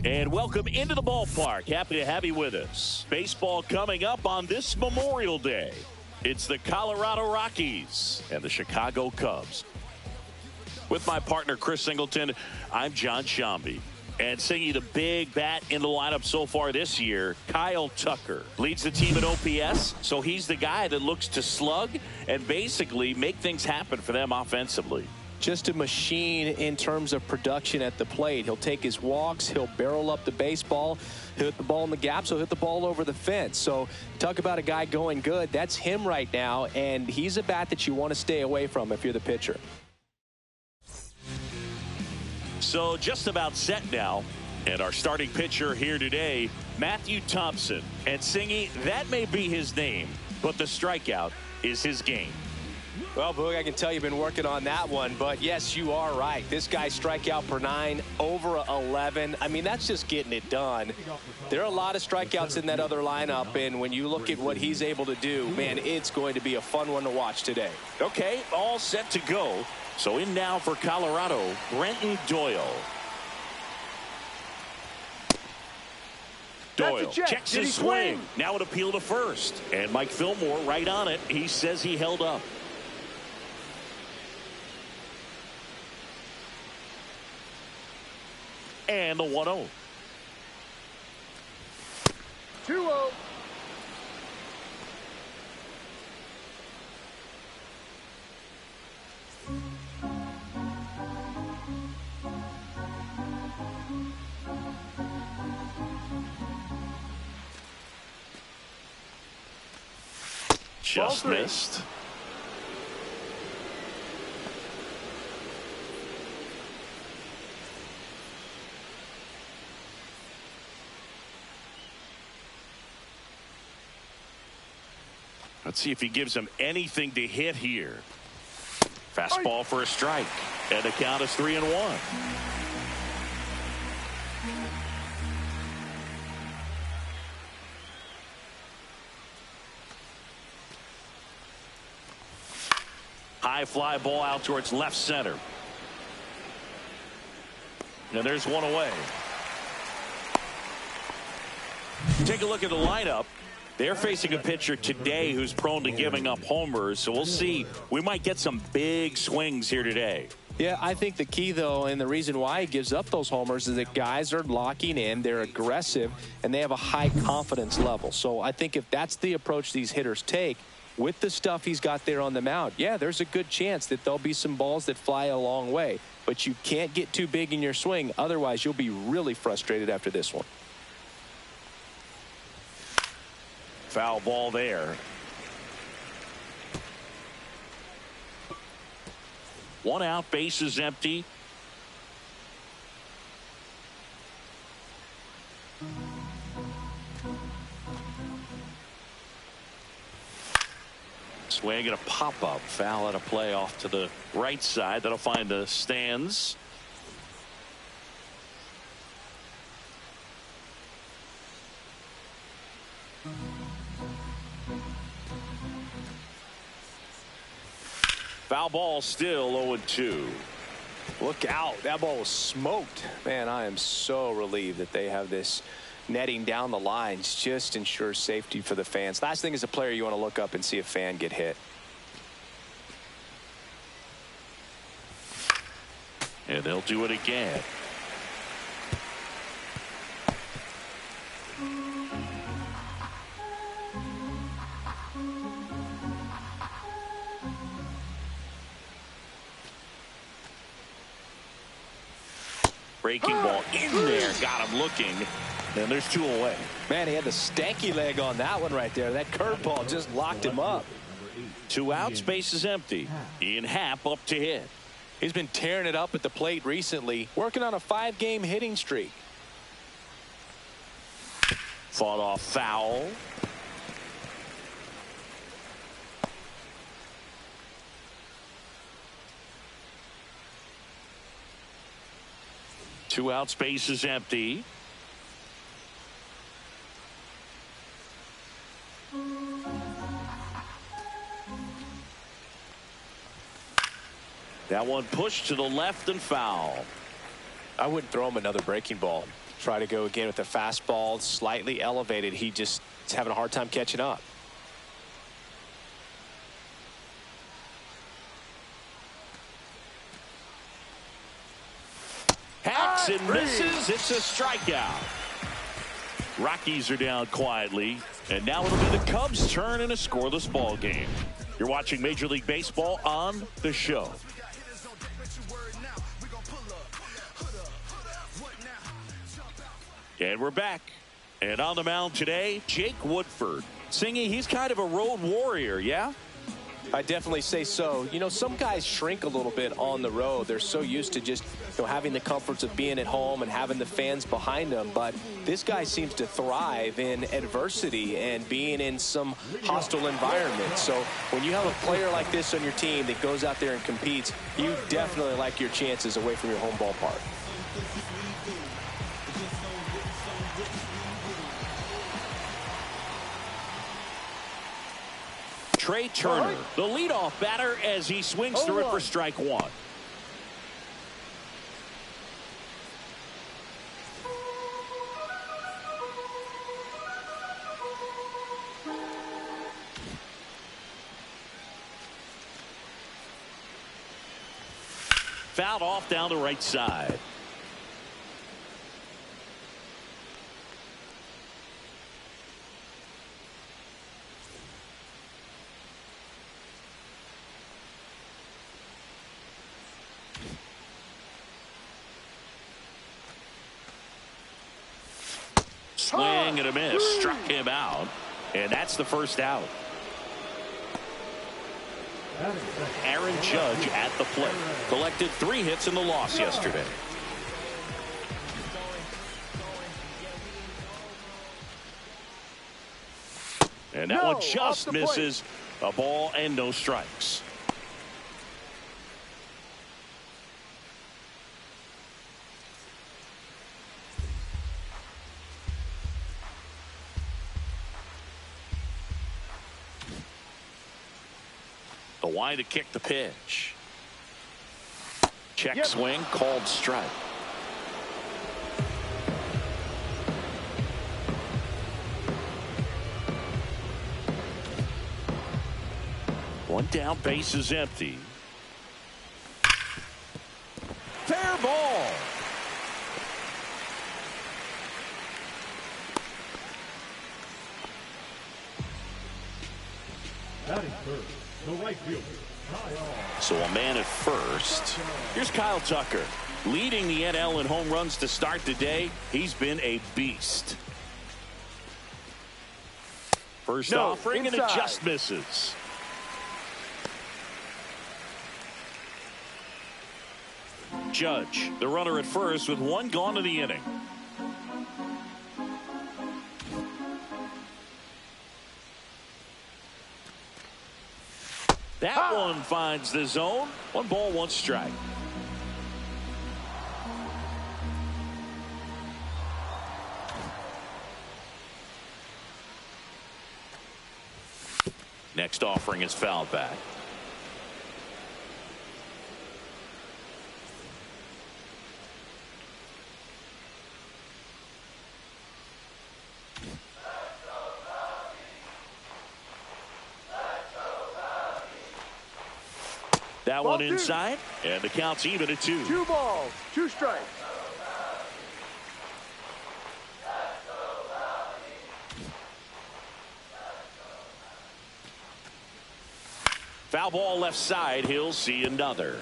And welcome into the ballpark. Happy to have you with us. Baseball coming up on this Memorial Day. It's the Colorado Rockies and the Chicago Cubs. With my partner, Chris Singleton, I'm John Shambi. And singing the big bat in the lineup so far this year, Kyle Tucker leads the team in OPS. So he's the guy that looks to slug and basically make things happen for them offensively. Just a machine in terms of production at the plate. He'll take his walks. He'll barrel up the baseball. He'll hit the ball in the gaps. He'll hit the ball over the fence. So talk about a guy going good. That's him right now. And he's a bat that you want to stay away from if you're the pitcher. So just about set now. And our starting pitcher here today, Matthew Thompson. And Singy, that may be his name, but the strikeout is his game. Well, Boog, I can tell you've been working on that one, but yes, you are right. This guy strikeout per 9, over 11. I mean, that's just getting it done. There are a lot of strikeouts in that other lineup, and when you look at what he's able to do, man, it's going to be a fun one to watch today. Okay, all set to go. So in now for Colorado, Brenton Doyle. Doyle checks his swing. Now an appeal to first. And Mike Fillmore right on it. He says he held up. And the 1-0. 2-0. Just missed. Let's see if he gives him anything to hit here. Fastball for a strike. And the count is 3-1. High fly ball out towards left center. And there's one away. Take a look at the lineup. They're facing a pitcher today who's prone to giving up homers. So we'll see. We might get some big swings here today. Yeah, I think the key, though, and the reason why he gives up those homers is that guys are locking in, they're aggressive, and they have a high confidence level. So I think if that's the approach these hitters take, with the stuff he's got there on the mound, yeah, there's a good chance that there'll be some balls that fly a long way. But you can't get too big in your swing. Otherwise, you'll be really frustrated after this one. Foul ball there. One out, base is empty. Swing and a pop-up. Foul at a play off to the right side. That'll find the stands. Foul ball still 0-2. Look out. That ball was smoked. Man, I am so relieved that they have this netting down the lines. Just ensures safety for the fans. Last thing as a player, you want to look up and see a fan get hit. And they'll do it again. Breaking ball in there, got him looking, and there's 2 away. Man, he had the stanky leg on that one right there. That curveball just locked him up. 2 outs, base is empty. Ian Happ up to hit. He's been tearing it up at the plate recently, working on a 5-game hitting streak. Fought off foul. Two out, space is empty. That one pushed to the left and foul. I wouldn't throw him another breaking ball. Try to go again with the fastball, slightly elevated. He just is having a hard time catching up. Hacks and misses. It's a strikeout. Rockies are down quietly, and now it'll be the Cubs' turn in a scoreless ball game. You're watching Major League Baseball on The Show. And we're back. And on the mound today, Jake Woodford. Singing, he's kind of a road warrior, yeah? I definitely say so. You know, some guys shrink a little bit on the road. They're so used to just, having the comforts of being at home and having the fans behind them. But this guy seems to thrive in adversity and being in some hostile environment. So when you have a player like this on your team that goes out there and competes, you definitely like your chances away from your home ballpark. Trey Turner, the leadoff batter, as he swings through it for strike one. Fouled off down the right side. Swing and a miss. Struck him out. And that's the first out. Aaron Judge at the plate. Collected 3 hits in the loss yesterday. And that one just misses. A ball and no strikes. The wide to kick the pitch. Check swing, called strike. One down, base is empty. Fair ball. Batting first, the right fielder. So a man at first. Here's Kyle Tucker, leading the NL in home runs to start the day. He's been a beast. First offering, and it just misses. Judge, the runner at first, with one gone to the inning. That one finds the zone. 1 ball, 1 strike. Next offering is fouled back. That one inside, and the count's even at 2. 2 balls, 2 strikes. Foul ball left side. He'll see another.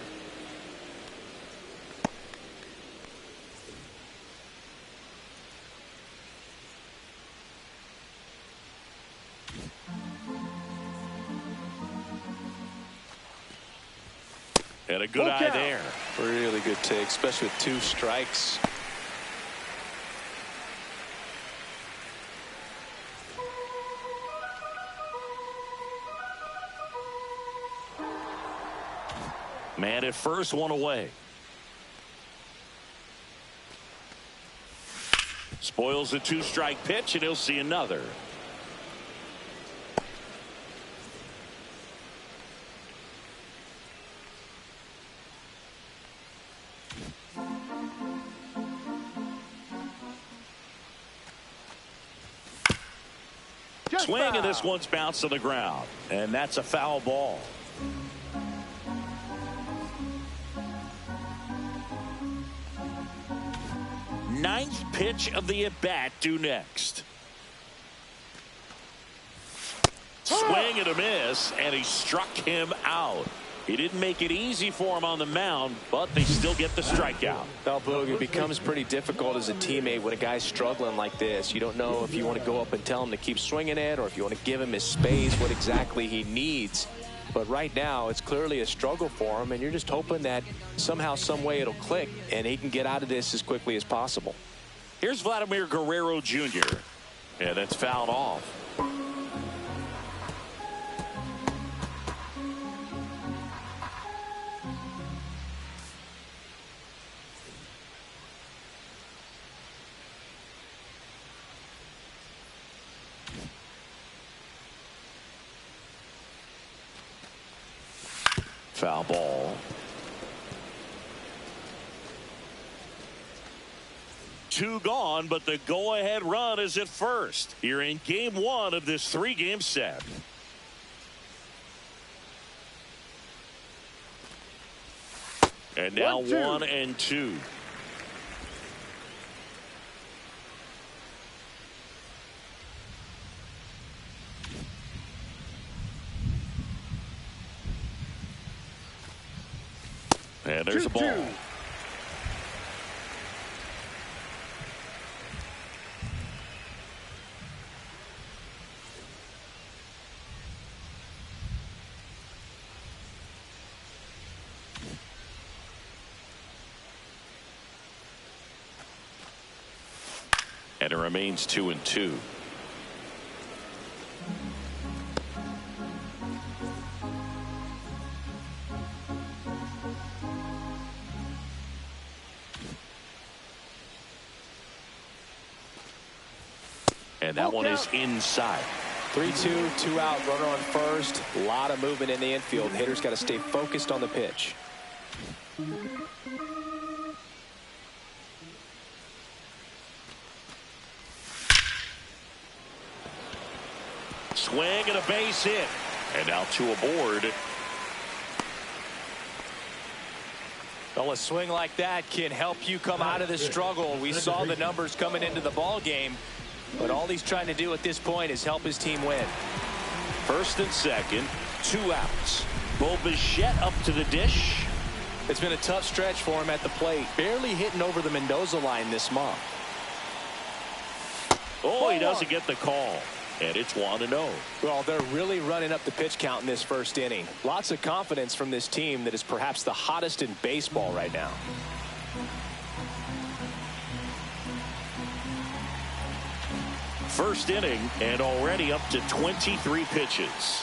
And a good eye there. Really good take, especially with 2 strikes. Man at first, 1 away. Spoils the 2-strike pitch, and he'll see another. Swing, and this one's bounced to the ground. And that's a foul ball. Ninth pitch of the at-bat due next. Swing and a miss, and he struck him out. He didn't make it easy for him on the mound, but they still get the strikeout. Well, Boog, it becomes pretty difficult as a teammate when a guy's struggling like this. You don't know if you want to go up and tell him to keep swinging it or if you want to give him his space, what exactly he needs. But right now, it's clearly a struggle for him, and you're just hoping that somehow, some way it'll click, and he can get out of this as quickly as possible. Here's Vladimir Guerrero Jr. And that's fouled off. Foul ball. 2 gone, but the go-ahead run is at first here in game 1 of this 3-game set. And now 1 and 2. And there's a ball. And it remains 2 and 2. And that one is inside. 3-2, 2 out, runner on first. A lot of movement in the infield. Hitter's got to stay focused on the pitch. Swing and a base hit. And now 2 aboard. Well, a swing like that can help you come out of the struggle. We saw the numbers coming into the ball game, but all he's trying to do at this point is help his team win. First and second, 2 outs. Bo Bichette up to the dish. It's been a tough stretch for him at the plate. Barely hitting over the Mendoza line this month. Oh, he doesn't get the call. And it's 1-0. Well, they're really running up the pitch count in this first inning. Lots of confidence from this team that is perhaps the hottest in baseball right now. First inning and already up to 23 pitches.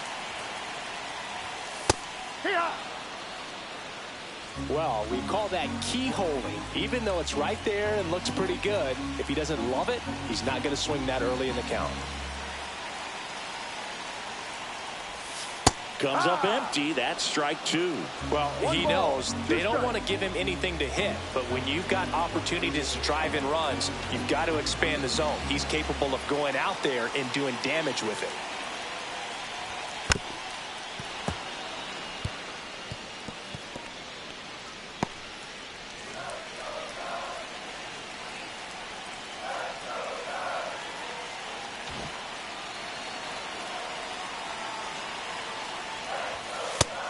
Well, we call that keyholing. Even though it's right there and looks pretty good, if he doesn't love it, he's not going to swing that early in the count. Comes up empty. That's strike 2. Well, he knows they don't want to give him anything to hit, but when you've got opportunities to drive in runs, you've got to expand the zone. He's capable of going out there and doing damage with it.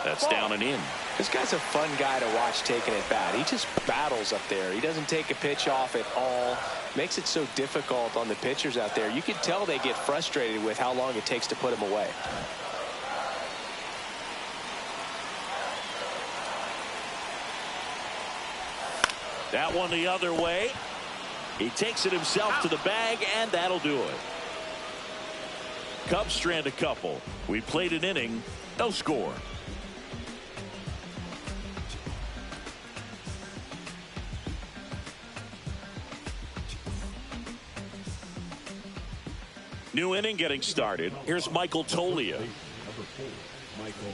That's down and in. This guy's a fun guy to watch taking at bat. He just battles up there. He doesn't take a pitch off at all. Makes it so difficult on the pitchers out there. You can tell they get frustrated with how long it takes to put him away. That one the other way. He takes it himself to the bag, and that'll do it. Cubs strand a couple. We played an inning, no score. New inning getting started. Here's Michael Toglia.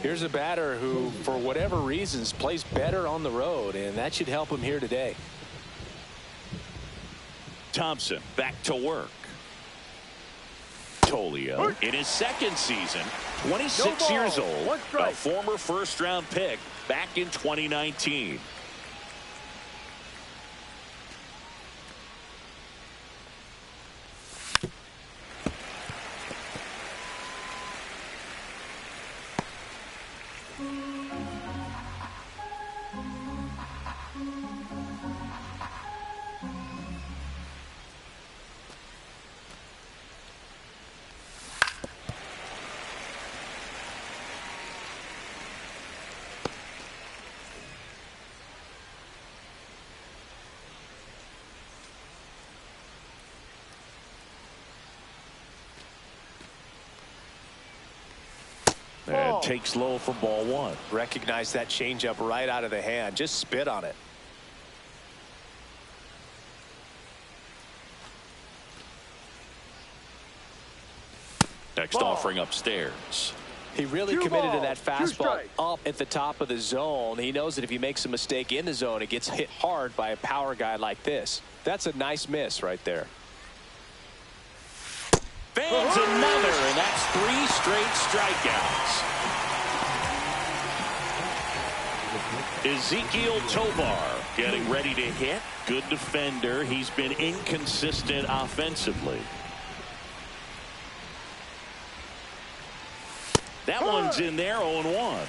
Here's a batter who, for whatever reasons, plays better on the road, and that should help him here today. Thompson back to work. Toglia in his second season, 26 years old, a former first-round pick back in 2019. And takes low for ball one. Recognize that changeup right out of the hand. Just spit on it. Next offering upstairs. He really committed to that fastball up at the top of the zone. He knows that if he makes a mistake in the zone, it gets hit hard by a power guy like this. That's a nice miss right there. Fans another, and that's 3 straight strikeouts. Ezekiel Tovar getting ready to hit. Good defender. He's been inconsistent offensively. That one's in there, 0-1.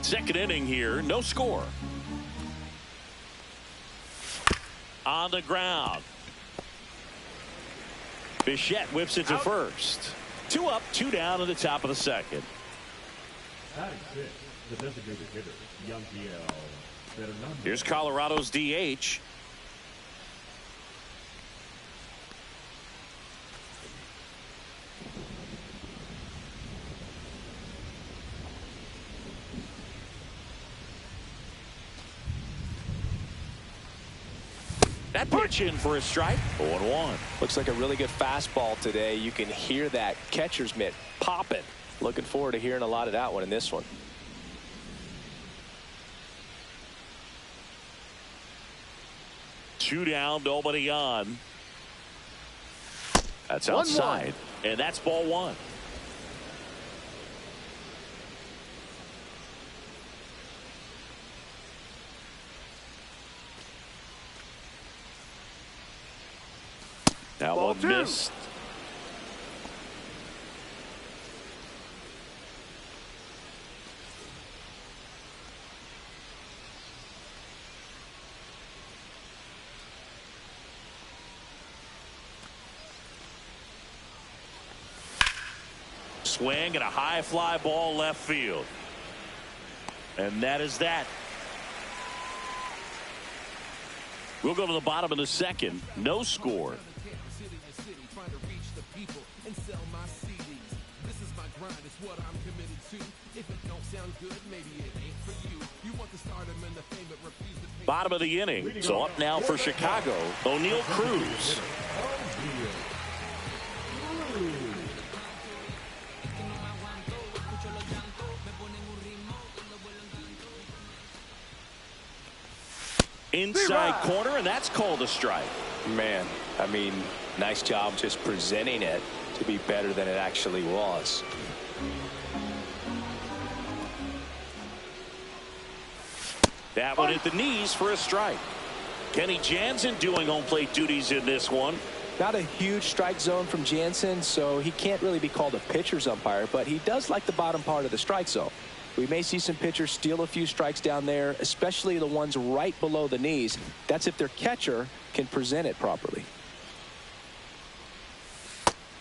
Second inning here, no score. On the ground. Bichette whips it to first. 2 up, 2 down in the top of the second. Batting 6, the designated hitter, Young DL. Here's Colorado's DH. That pitch in for a strike. 0-1. Looks like a really good fastball today. You can hear that catcher's mitt popping. Looking forward to hearing a lot of that one in this one. Two down, nobody on. That's outside, and that's ball one. That one missed. Swing and a high fly ball left field. And that is that. We'll go to the bottom of the second. No score. Bottom of the inning. So up now for Chicago, O'Neal Cruz. Inside corner, and that's called a strike. Man, I mean, nice job just presenting it to be better than it actually was. That one at the knees for a strike. Kenny Jansen doing home plate duties in this one. Not a huge strike zone from Jansen, so he can't really be called a pitcher's umpire, but he does like the bottom part of the strike zone. We may see some pitchers steal a few strikes down there, especially the ones right below the knees. That's if their catcher can present it properly.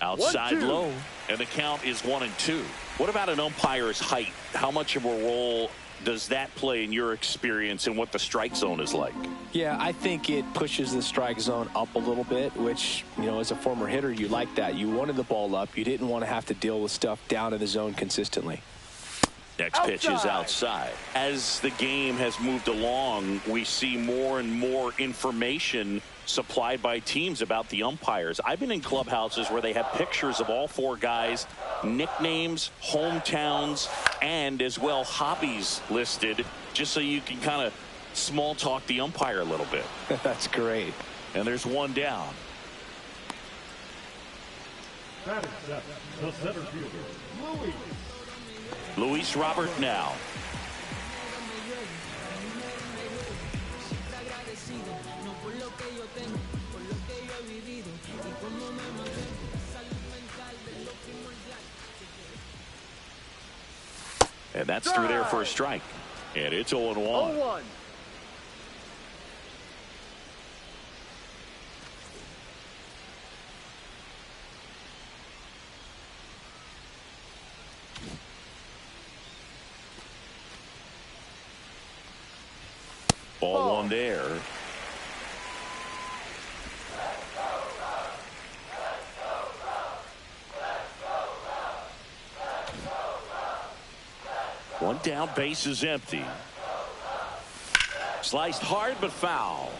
Outside low, and the count is 1-2. What about an umpire's height? How much of a role does that play in your experience and what the strike zone is like? Yeah, I think it pushes the strike zone up a little bit, which, you know, as a former hitter, you like that. You wanted the ball up. You didn't want to have to deal with stuff down in the zone consistently. Next pitch is outside. As the game has moved along, we see more and more information supplied by teams about the umpires. I've been in clubhouses where they have pictures of all four guys, nicknames, hometowns, and as well hobbies listed, just so you can kind of small talk the umpire a little bit. That's great. And there's one down. Batting seven, the center fielder, Luis Robert now. And that's through there for a strike. And it's 0-1. 0-1. Ball one there. One down, base is empty. Sliced hard but foul.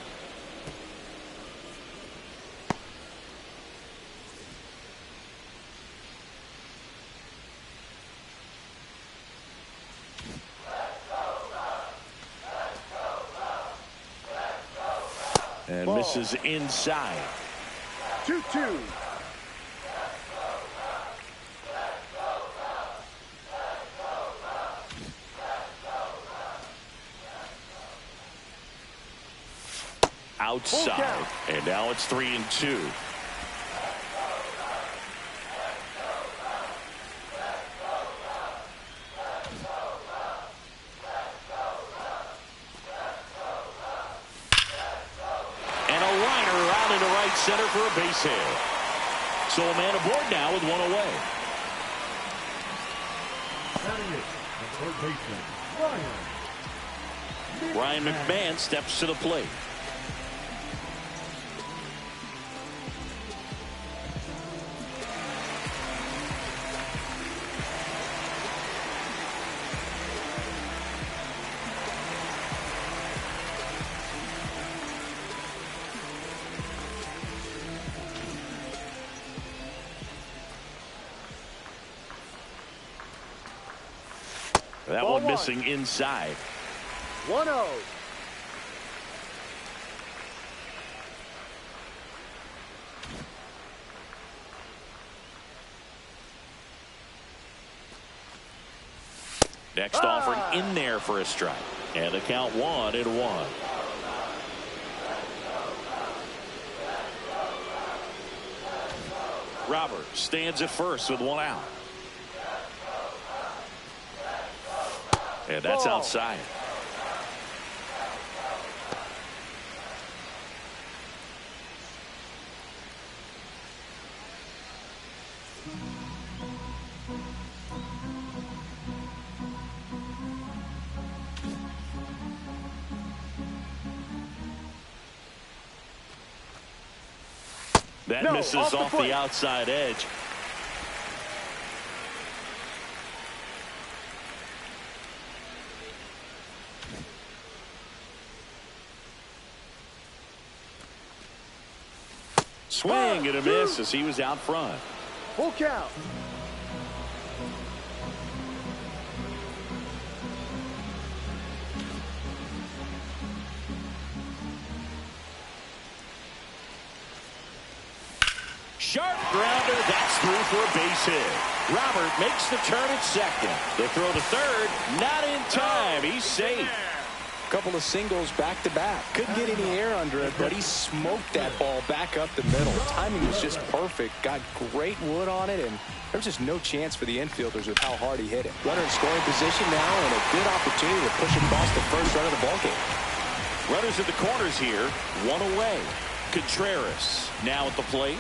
And ball. Misses inside. 2-2. Outside. And now it's 3-2. Center for a base hit. So a man aboard now with one away. batting it, the third baseman, Ryan McMahon steps to the plate. That Ball one one. missing inside. 1-0. Next offering in there for a strike. And the count 1-1. Robert stands at first with one out. And that's Ball. outside. That misses off the outside edge. Swing and a miss as he was out front. Full count. Sharp grounder, that's through for a base hit. Robert makes the turn at second. The throw to third, not in time. He's safe. Couple of singles back to back. Couldn't get any air under it, but he smoked that ball back up the middle. Timing was just perfect. Got great wood on it, and there's just no chance for the infielders with how hard he hit it. Runner in scoring position now, and a good opportunity to push across the first run of the ballgame. Runners at the corners here, one away. Contreras now at the plate.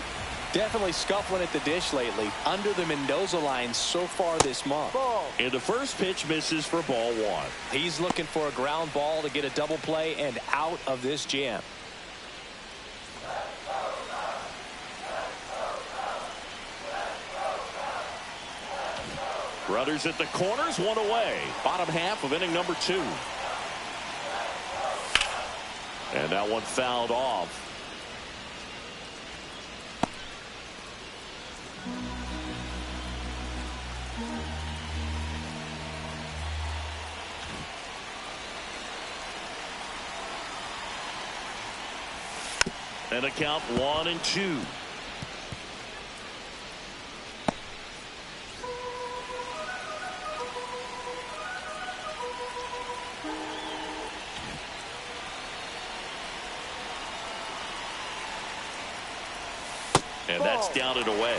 Definitely scuffling at the dish lately. Under the Mendoza line so far this month. Ball. And the first pitch misses for ball one. He's looking for a ground ball to get a double play and out of this jam. Runners at the corners, one away. Bottom half of inning number 2. And that one fouled off. And a count 1-2. And that's down and away.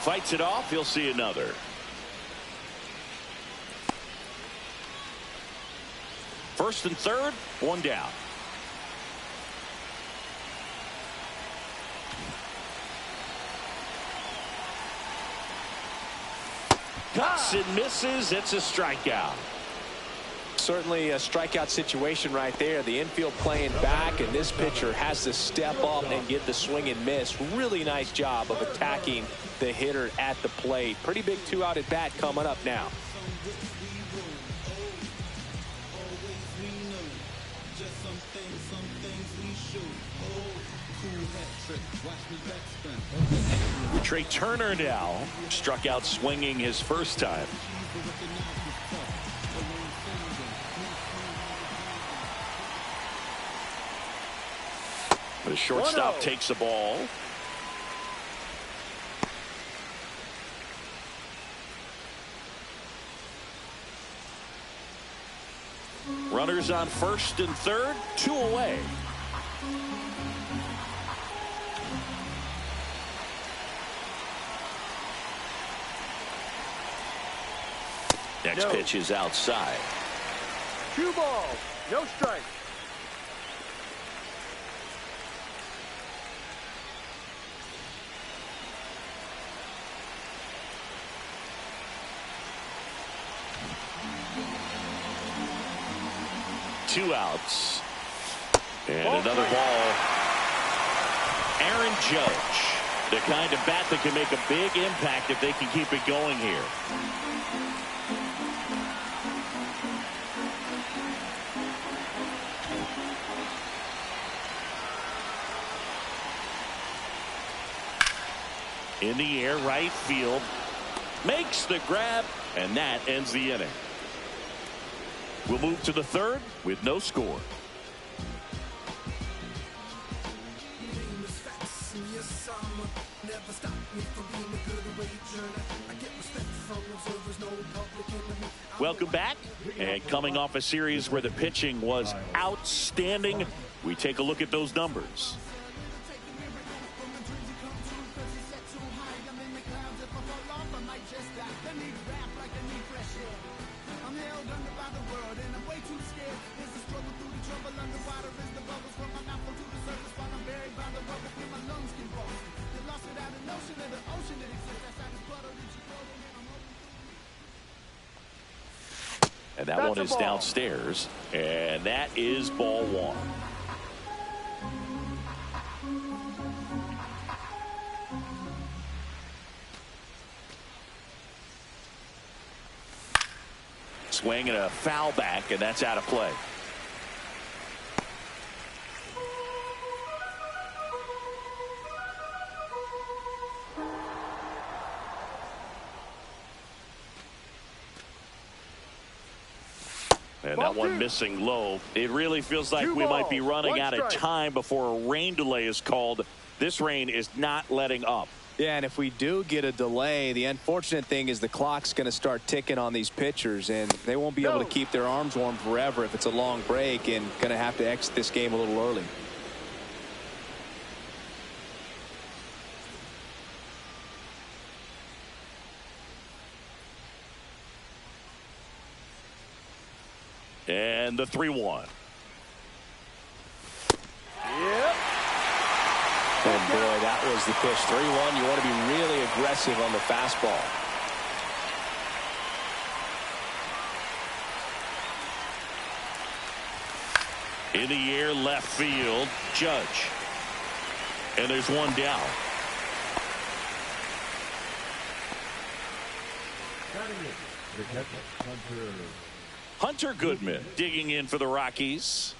Fights it off. He'll see another. First and third, one down. Cuts and misses. It's a strikeout. Certainly a strikeout situation right there. The infield playing back, and this pitcher has to step up and get the swing and miss. Really nice job of attacking the hitter at the plate. Pretty big 2-out at bat coming up now. Trey Turner now struck out swinging his first time. The shortstop takes the ball. Runners on first and third, 2 away. Next pitch is outside. 2 balls, no strike. Two outs. And another ball. Aaron Judge, the kind of bat that can make a big impact if they can keep it going here. In the air, right field. Makes the grab, and that ends the inning. We'll move to the third with no score. Welcome back. And coming off a series where the pitching was outstanding, we take a look at those numbers. And that one is downstairs, and that is ball one. Swing and a foul back, and that's out of play. And that one missing low. It really feels like we might be running out of time before a rain delay is called. This rain is not letting up. Yeah, and if we do get a delay, the unfortunate thing is the clock's going to start ticking on these pitchers, and they won't be able to keep their arms warm forever if it's a long break, and going to have to exit this game a little early. And the 3-1. Yep. And boy, that was the pitch. 3-1. You want to be really aggressive on the fastball. In the air, left field, Judge. And there's one down. The catcher, Hunter. Hunter Goodman digging in for the Rockies.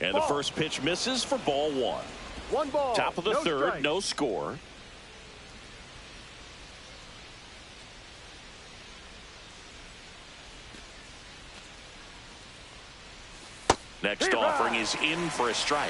And the first pitch misses for ball one. One ball. Top of the third, strike. no score. Next offering is in for a strike.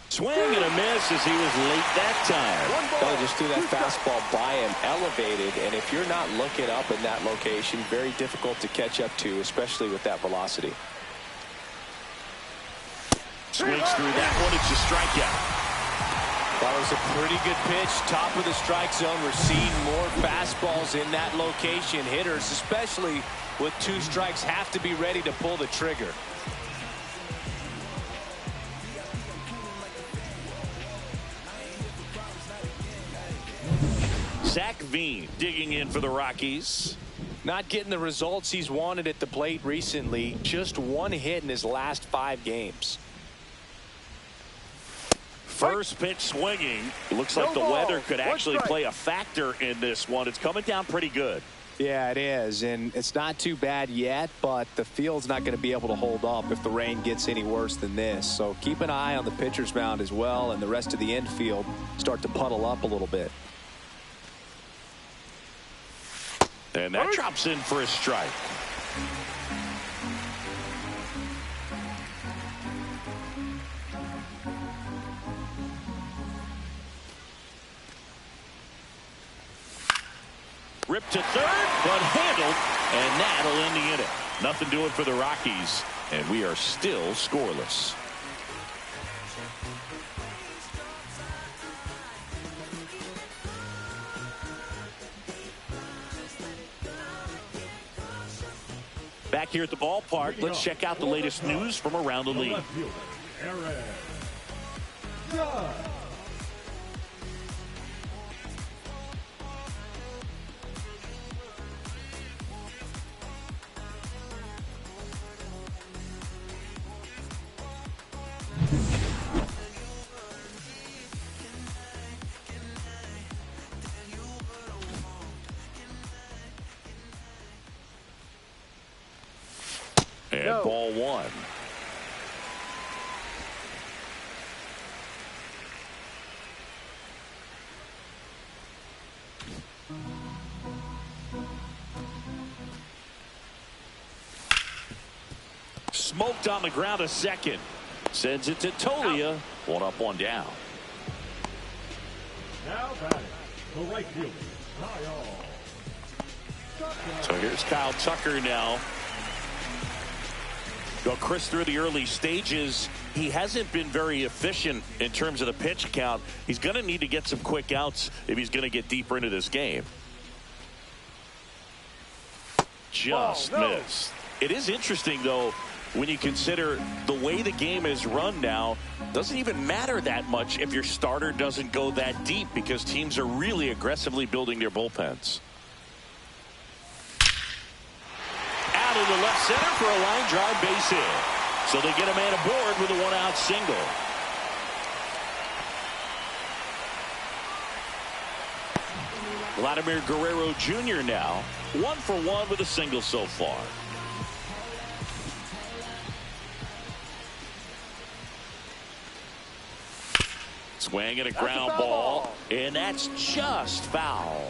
Swing and a miss as he was late that time. Well, just threw that fastball by him, elevated, and if you're not looking up in that location, very difficult to catch up to, especially with that velocity. Swings through that one. It's a strikeout. That was a pretty good pitch. Top of the strike zone. We're seeing more fastballs in that location. Hitters, especially with 2 strikes, have to be ready to pull the trigger. Zach Veen digging in for the Rockies. Not getting the results he's wanted at the plate recently. Just 1 hit in his last 5 games. First pitch swinging. It looks like the weather could actually play a factor in this one. It's coming down pretty good. Yeah, it is, and it's not too bad yet, but the field's not going to be able to hold up if the rain gets any worse than this. So keep an eye on the pitcher's mound as well, and the rest of the infield start to puddle up a little bit. And that drops in for a strike. Ripped to third, but handled, and that'll end the inning. Nothing doing for the Rockies, and we are still scoreless. Back here at the ballpark, let's check out the latest news from around the league. And ball one. Smoked on the ground a second. Sends it to Tolia. One up, one down. Now batting, the right fielder, Kyle. So here's Kyle Tucker now. Well, Chris, through the early stages, he hasn't been very efficient in terms of the pitch count. He's going to need to get some quick outs if he's going to get deeper into this game. Just missed. It is interesting, though, when you consider the way the game is run now. Doesn't even matter that much if your starter doesn't go that deep, because teams are really aggressively building their bullpens. Out of the left center for a line drive base hit. So they get a man aboard with a one-out single. Vladimir Guerrero Jr. now 1 for 1 with a single so far. Swing and a ground ball, and that's just foul.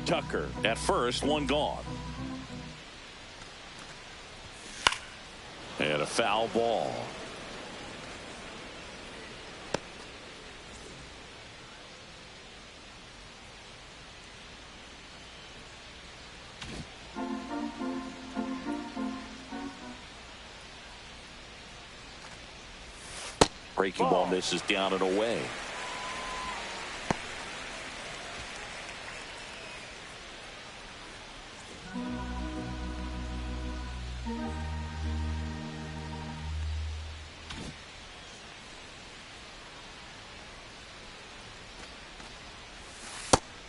Tucker at first, one gone. And a foul ball. Breaking ball misses down and away.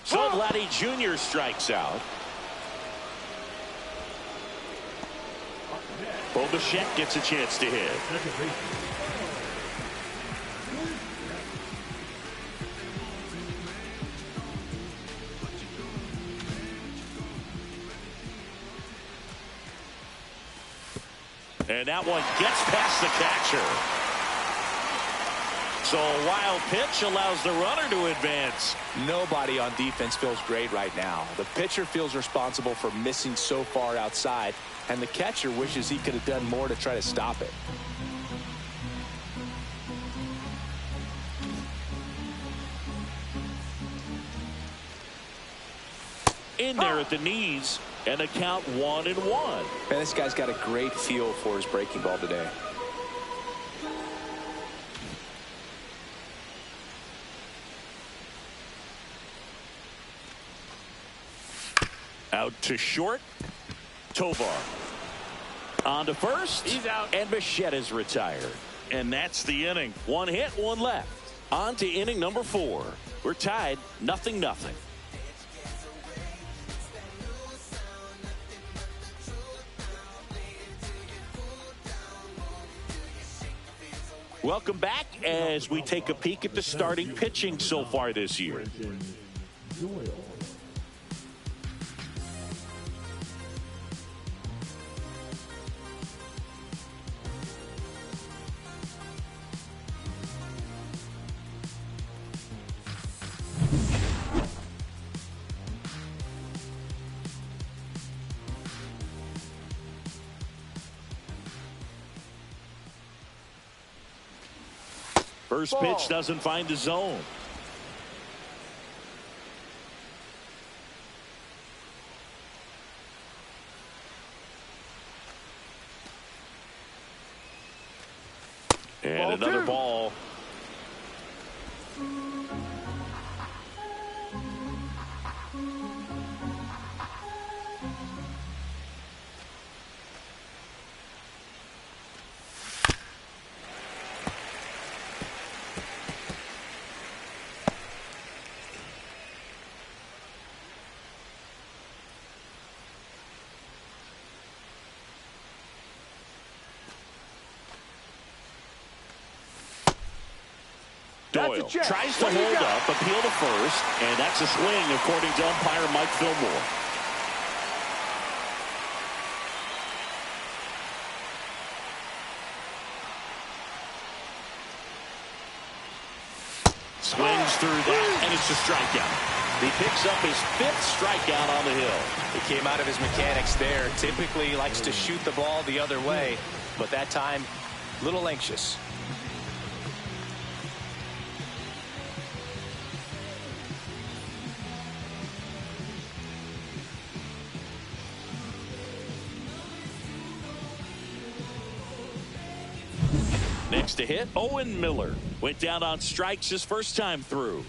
So Vladdy Jr. strikes out. Bichette gets a chance to hit. Second baseman. And that one gets past the catcher. So a wild pitch allows the runner to advance. Nobody on defense feels great right now. The pitcher feels responsible for missing so far outside, and the catcher wishes he could have done more to try to stop it. In there at the knees, and a count 1-1. Man, this guy's got a great feel for his breaking ball today. Out to short. Tovar. On to first. He's out. And Bichette is retired. And that's the inning. One hit, one left. On to inning number 4. We're tied 0-0. Welcome back as we take a peek at the starting pitching so far this year. Doyle. First pitch doesn't find the zone. And another ball. Doyle tries to hold up, appeal to first, and that's a swing according to umpire Mike Fillmore. Swings through that, and it's a strikeout. He picks up his 5th strikeout on the hill. He came out of his mechanics there. Typically likes to shoot the ball the other way, but that time, a little anxious. Next to hit, Owen Miller. Went down on strikes his first time through.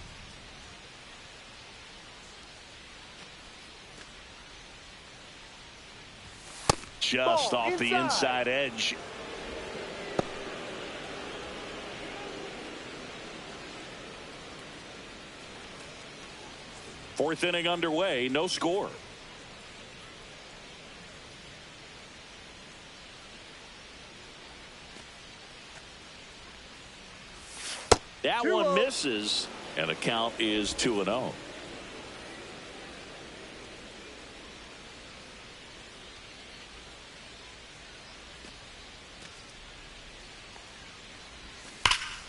Just off the inside edge. Fourth inning underway, no score. That one misses, and the count is 2-0.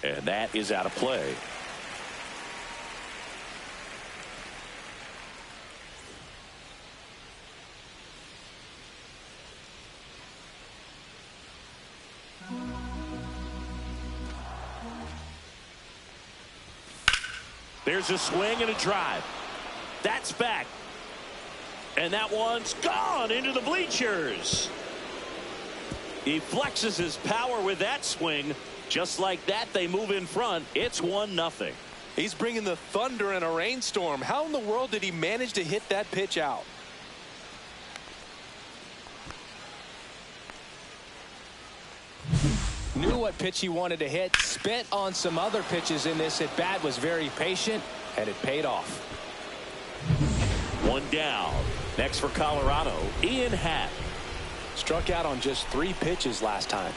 And that is out of play. There's a swing and a drive. That's back. And that one's gone into the bleachers. He flexes his power with that swing. Just like that, they move in front. It's 1-0. He's bringing the thunder in a rainstorm. How in the world did he manage to hit that pitch out? Knew what pitch he wanted to hit. Spent on some other pitches in this at bat. Was very patient, and it paid off. One down. Next for Colorado, Ian Happ. Struck out on just 3 pitches last time.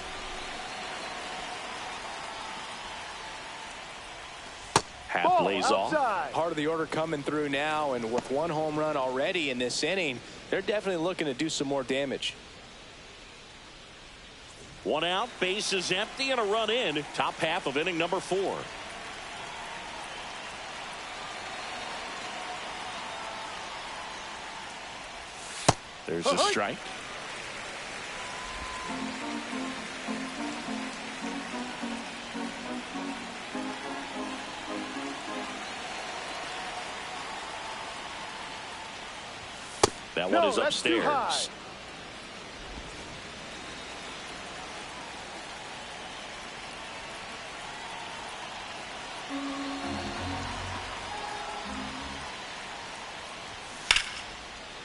Half plays off. Part of the order coming through now, and with 1 home run already in this inning, they're definitely looking to do some more damage. 1 out, base is empty, and a run in. Top half of inning number 4. There's a strike. That one is upstairs.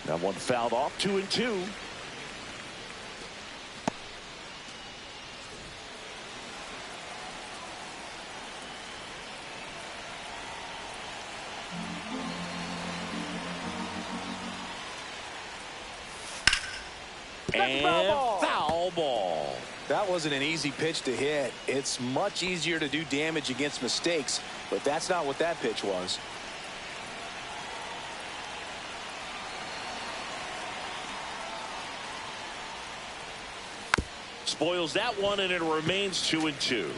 That one fouled off. 2-2. And foul ball. That wasn't an easy pitch to hit. It's much easier to do damage against mistakes, but that's not what that pitch was. Spoils that one, and it remains 2-2.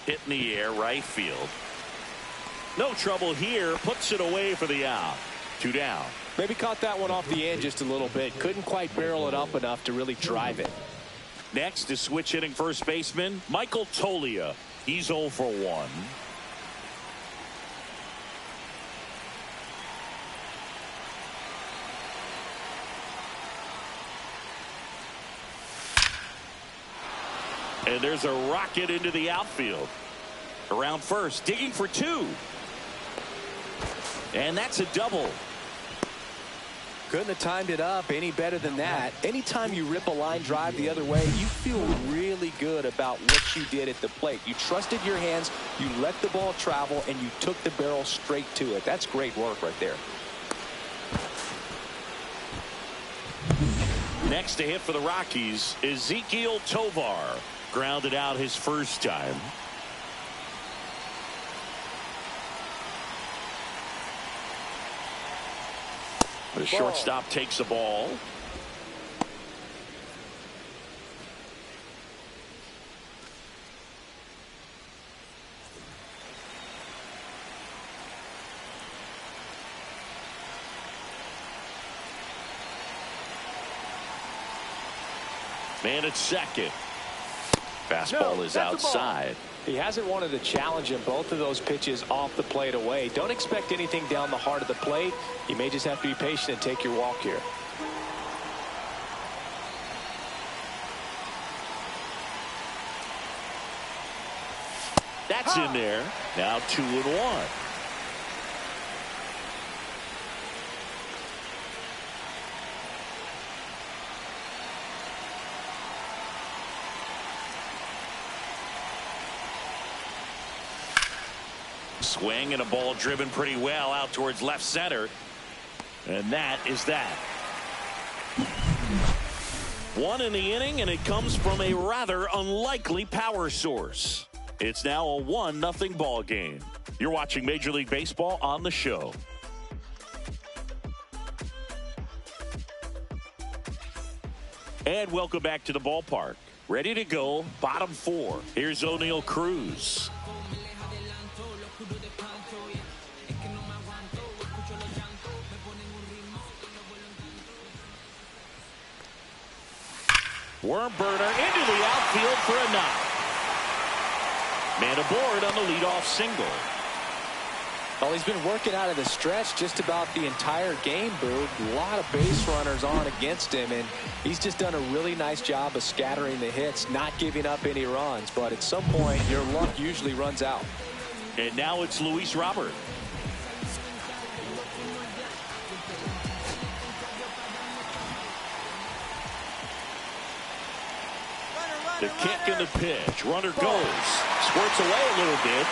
Hit in the air, right field. No trouble here. Puts it away for the out. 2 down. Maybe caught that one off the end just a little bit. Couldn't quite barrel it up enough to really drive it. Next is switch hitting first baseman Michael Tolia. He's 0 for 1. And there's a rocket into the outfield. Around first, digging for 2. And that's a double. Couldn't have timed it up any better than that. Anytime you rip a line drive the other way, you feel really good about what you did at the plate. You trusted your hands, you let the ball travel, and you took the barrel straight to it. That's great work right there. Next to hit for the Rockies, Ezequiel Tovar. Grounded out his first time. The shortstop takes the ball. Man at second. Fastball is outside. He hasn't wanted to challenge him. Both of those pitches off the plate away. Don't expect anything down the heart of the plate. You may just have to be patient and take your walk here. That's in there. Now 2-1. Swing and a ball driven pretty well out towards left center. And that is that. 1 in the inning, and it comes from a rather unlikely power source. It's now a 1-0 ball game. You're watching Major League Baseball on the show. And welcome back to the ballpark. Ready to go, bottom 4. Here's O'Neal Cruz. Worm burner into the outfield for a knock. Man aboard on the leadoff single. Well, he's been working out of the stretch just about the entire game, Boog. A lot of base runners on against him, and he's just done a really nice job of scattering the hits, not giving up any runs. But at some point, your luck usually runs out. And now it's Luis Robert. The kick and the pitch. Runner goes. Squirts away a little bit.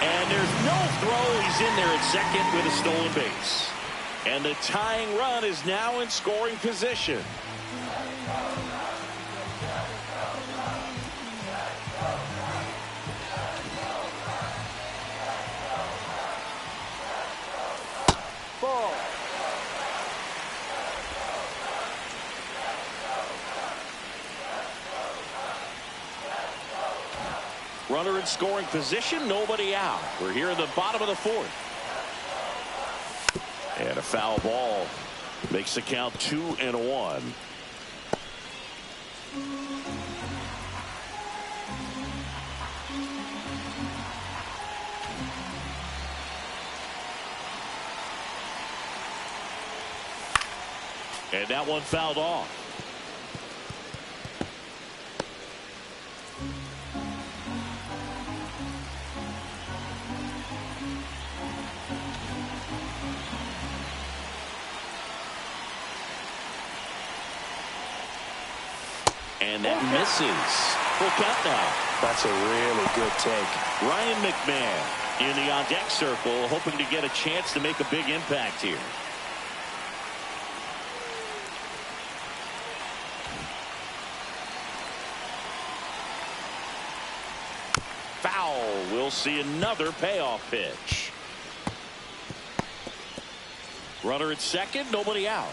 And there's no throw. He's in there at second with a stolen base. And the tying run is now in scoring position. Ball. Runner in scoring position, nobody out. We're here in the bottom of the fourth. And a foul ball makes the count 2-1. And that one fouled off. And that misses. Full count now. That's a really good take. Ryan McMahon in the on-deck circle, hoping to get a chance to make a big impact here. Foul. We'll see another payoff pitch. Runner at second, nobody out.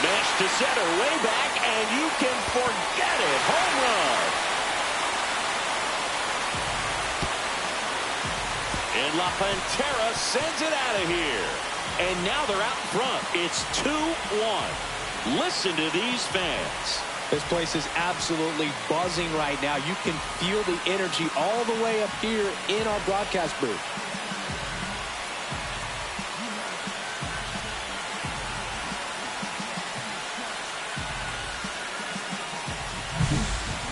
Smash to center, way back, and you can forget it. Home run. And La Pantera sends it out of here. And now they're out in front. It's 2-1. Listen to these fans. This place is absolutely buzzing right now. You can feel the energy all the way up here in our broadcast booth.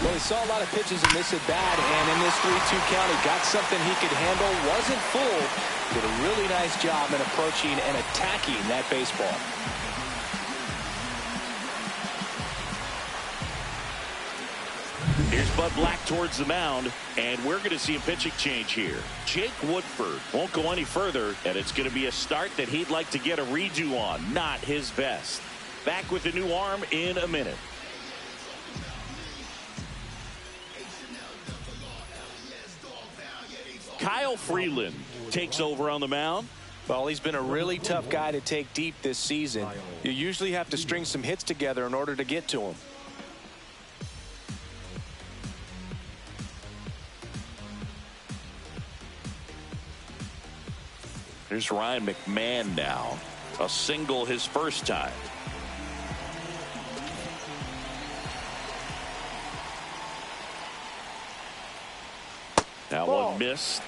Well, he saw a lot of pitches in this at bat, and in this 3-2 count, he got something he could handle. Wasn't full. Did a really nice job in approaching and attacking that baseball. Here's Bud Black towards the mound, and we're going to see a pitching change here. Jake Woodford won't go any further, and it's going to be a start that he'd like to get a redo on. Not his best. Back with the new arm in a minute. Kyle Freeland takes over on the mound. Well, he's been a really tough guy to take deep this season. You usually have to string some hits together in order to get to him. Here's Ryan McMahon now. A single his first time. That one missed.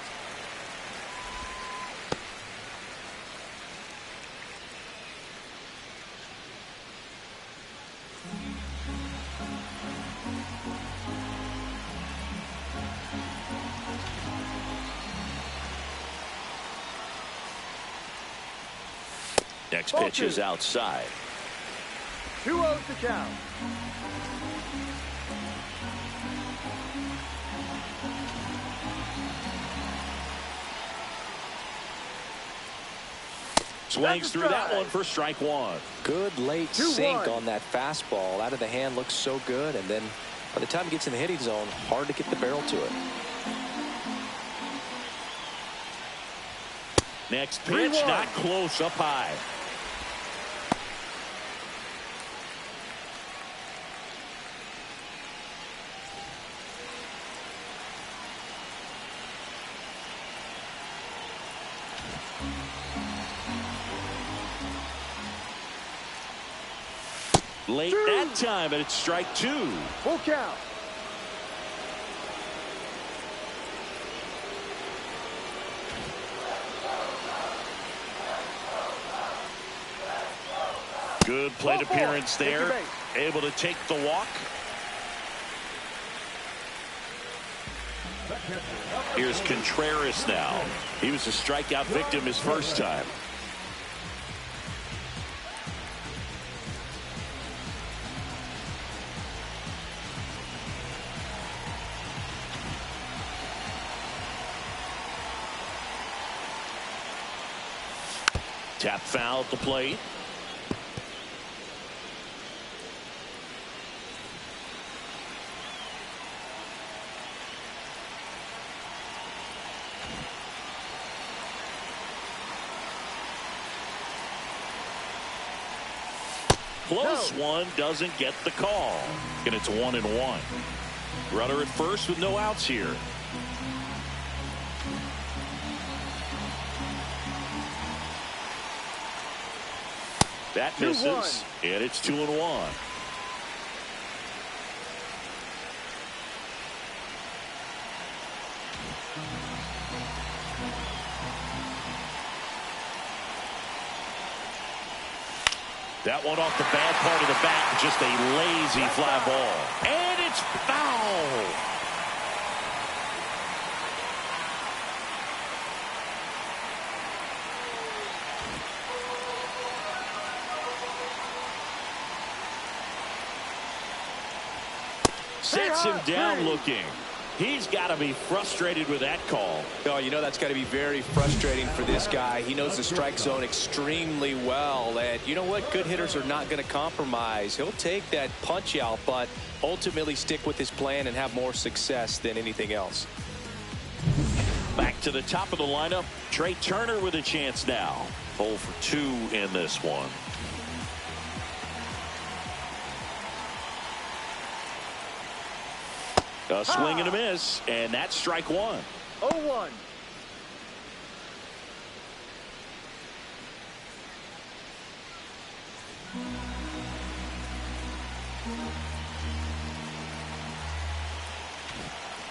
Next pitch is outside. 2-0 to count. Swings through that one for strike one. Good late sink on that fastball. Out of the hand, looks so good, and then by the time it gets in the hitting zone, hard to get the barrel to it. Next pitch, not close, up high. Late that time, and it's strike two. Full count. Good plate appearance there. Able to take the walk. The catcher, Here's Contreras now. He was a strikeout victim his first time. Tap foul at the plate. Close one, doesn't get the call. And it's 1-1. Runner at first with no outs here. That misses, and it's 2-1. That one off the bad part of the bat, just a lazy fly ball. And it's foul. Sets him down looking. He's got to be frustrated with that call. Oh, you know that's got to be very frustrating for this guy. He knows the strike zone extremely well. And you know what? Good hitters are not going to compromise. He'll take that punch out, but ultimately stick with his plan and have more success than anything else. Back to the top of the lineup. Trey Turner with a chance now. 0 for 2 in this one. A swing and a miss, and that's strike one. 0-1.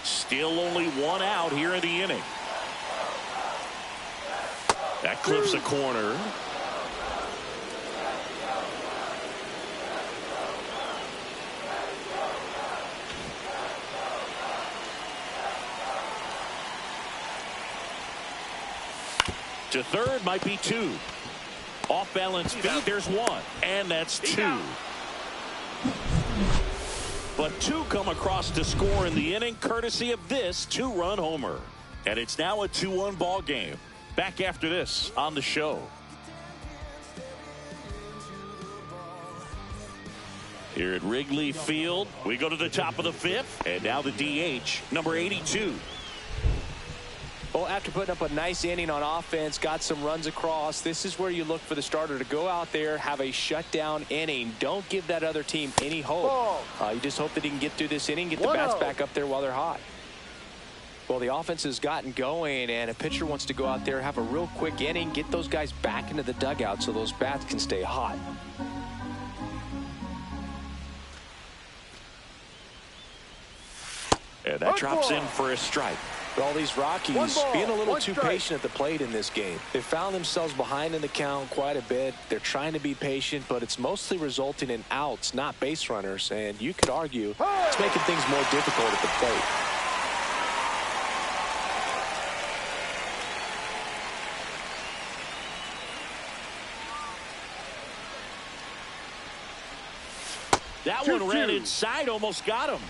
Still only one out here in the inning. That clips a corner. To third might be 2. Off balance feet, there's 1. And that's 2. But 2 come across to score in the inning, courtesy of this 2-run homer. And it's now a 2-1 ball game. Back after this on the show. Here at Wrigley Field, we go to the top of the 5th. And now the DH, number 82. Well, after putting up a nice inning on offense, got some runs across, this is where you look for the starter to go out there, have a shutdown inning. Don't give that other team any hope. You just hope that he can get through this inning, get the bats back up there while they're hot. Well, the offense has gotten going, and a pitcher wants to go out there, have a real quick inning, get those guys back into the dugout so those bats can stay hot. And that drops in for a strike. All these Rockies being a little too patient at the plate in this game. They found themselves behind in the count quite a bit. They're trying to be patient, but it's mostly resulting in outs, not base runners. And you could argue it's making things more difficult at the plate. That one ran inside, almost got him.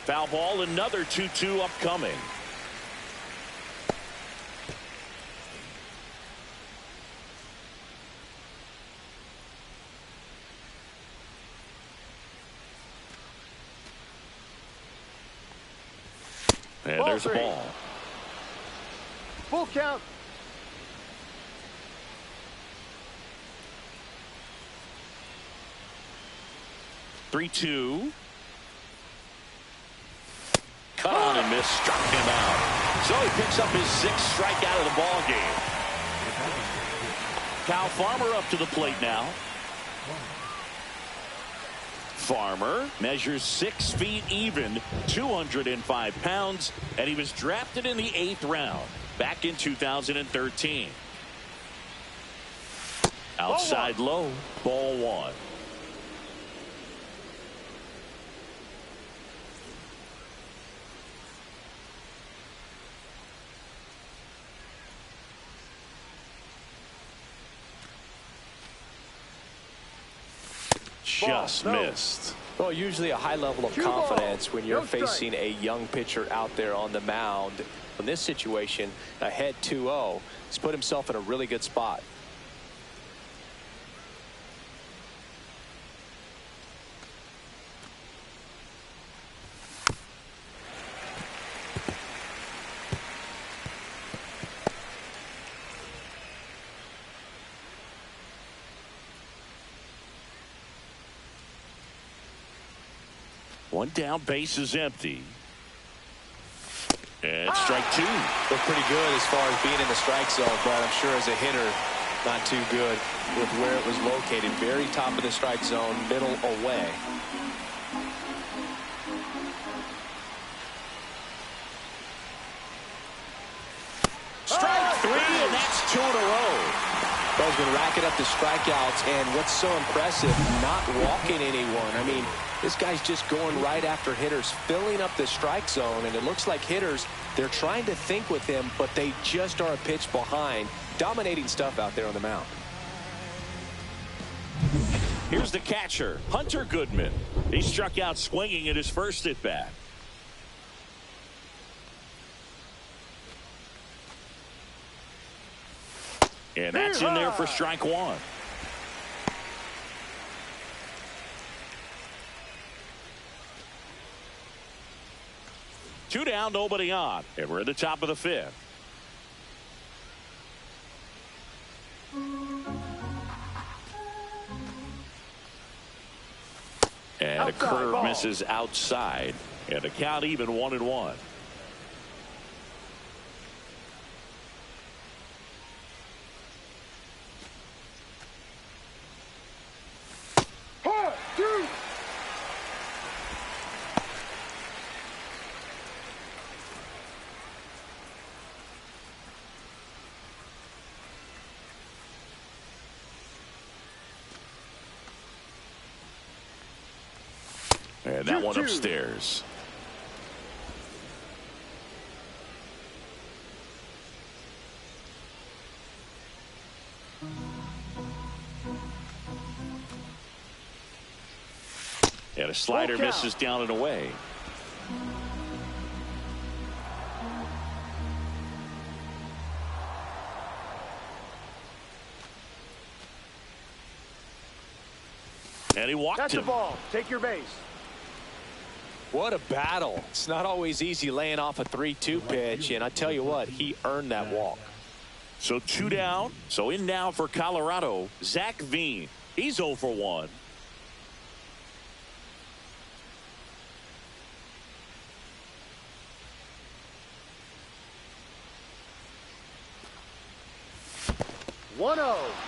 Foul ball, another 2-2 upcoming. And there's a ball. Full count. Three-two. Cut on and miss, struck him out. So he picks up his 6th strikeout of the ball game. Kyle Farmer up to the plate now. Farmer measures 6 feet even, 205 pounds, and he was drafted in the 8th round back in 2013. Outside low, ball 1. Just missed. Well, usually a high level of confidence when you're facing a young pitcher out there on the mound. In this situation, ahead 2-0, he's put himself in a really good spot. One down, base is empty. And strike 2. Looked pretty good as far as being in the strike zone, but I'm sure as a hitter, not too good with where it was located. Very top of the strike zone, middle away. Strike 3, and that's 2 in a row. He's been racking up the strikeouts, and what's so impressive, not walking anyone. I mean, this guy's just going right after hitters, filling up the strike zone, and it looks like hitters, they're trying to think with him, but they just are a pitch behind. Dominating stuff out there on the mound. Here's the catcher, Hunter Goodman. He struck out swinging at his first at bat. And that's in there for strike 1. Two down, nobody on, and we're at the top of the 5th. And a curve misses outside, and the count even 1-1. And that one upstairs. And a slider misses down and away. And he walked him. That's the ball. Take your base. What a battle. It's not always easy laying off a 3-2 pitch, and I tell you what, he earned that walk. So 2 down. So in now for Colorado, Zach Veen. He's 0 for 1.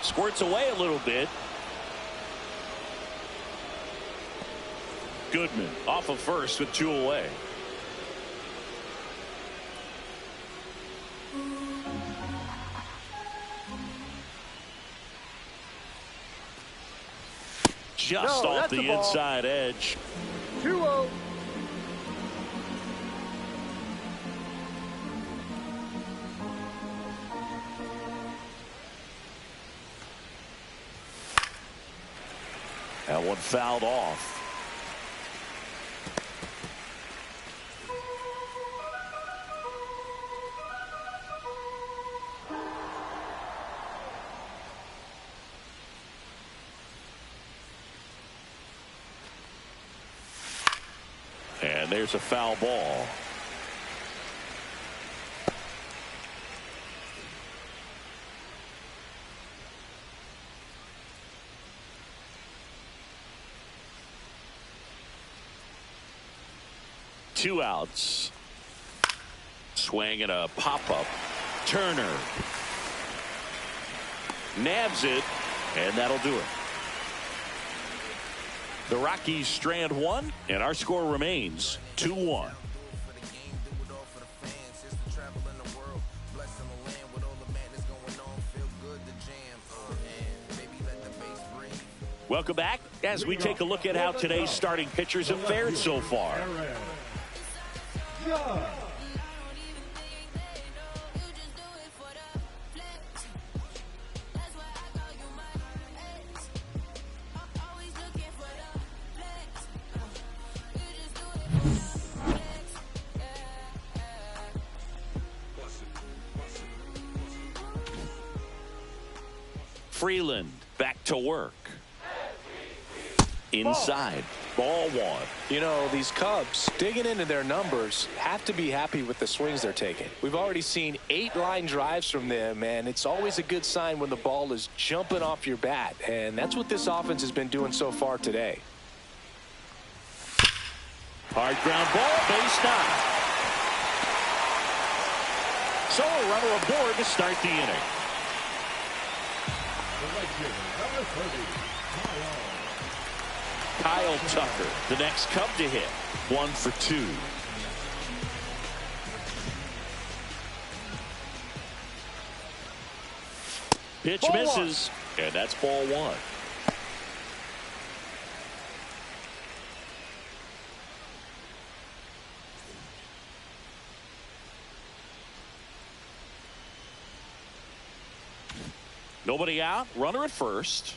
Squirts away a little bit. Goodman off of first with 2 away. Just off the inside edge. 2-0. That one fouled off. And there's a foul ball. Two outs. Swing and a pop-up. Turner nabs it, and that'll do it. The Rockies strand one, and our score remains 2-1. Welcome back as we take a look at how today's starting pitchers have fared so far. Freeland back to work. Inside, ball one. You know, these Cubs digging into their numbers have to be happy with the swings they're taking. We've already seen 8 line drives from them, and it's always a good sign when the ball is jumping off your bat, and that's what this offense has been doing so far today. Hard ground ball, base knock. So a runner aboard to start the inning. Kyle Tucker, the next Cub to hit. 1 for 2. Pitch ball misses, and that's ball 1. Nobody out, runner at first.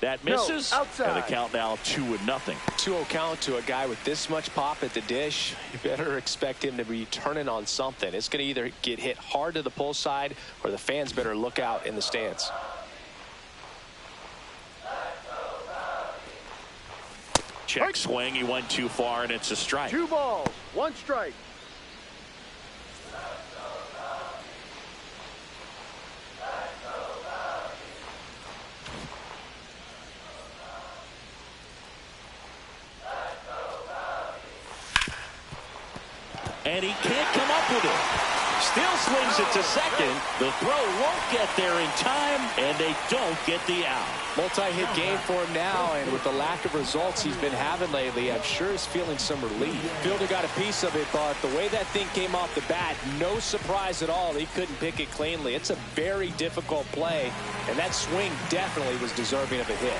That misses, and the count now 2-0. 2-0 count to a guy with this much pop at the dish. You better expect him to be turning on something. It's going to either get hit hard to the pull side, or the fans better look out in the stands. Check swing, he went too far, and it's a strike. 2 balls, 1 strike. And he can't come up with it. Still swings it to second. The throw won't get there in time, and they don't get the out. Multi-hit game for him now, and with the lack of results he's been having lately, I'm sure he's feeling some relief. Fielder got a piece of it, but the way that thing came off the bat, no surprise at all. He couldn't pick it cleanly. It's a very difficult play, and that swing definitely was deserving of a hit.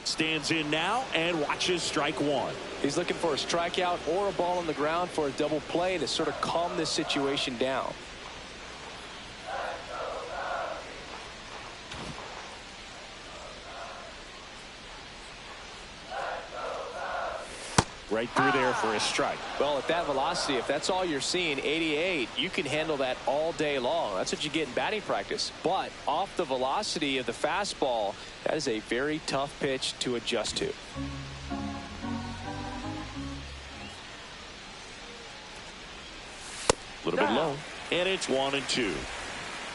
Stands in now and watches strike 1. He's looking for a strikeout or a ball on the ground for a double play to sort of calm this situation down. Right through there for a strike. Well, at that velocity, if that's all you're seeing, 88, you can handle that all day long. That's what you get in batting practice. But off the velocity of the fastball, that is a very tough pitch to adjust to. A little bit low. And it's 1-2.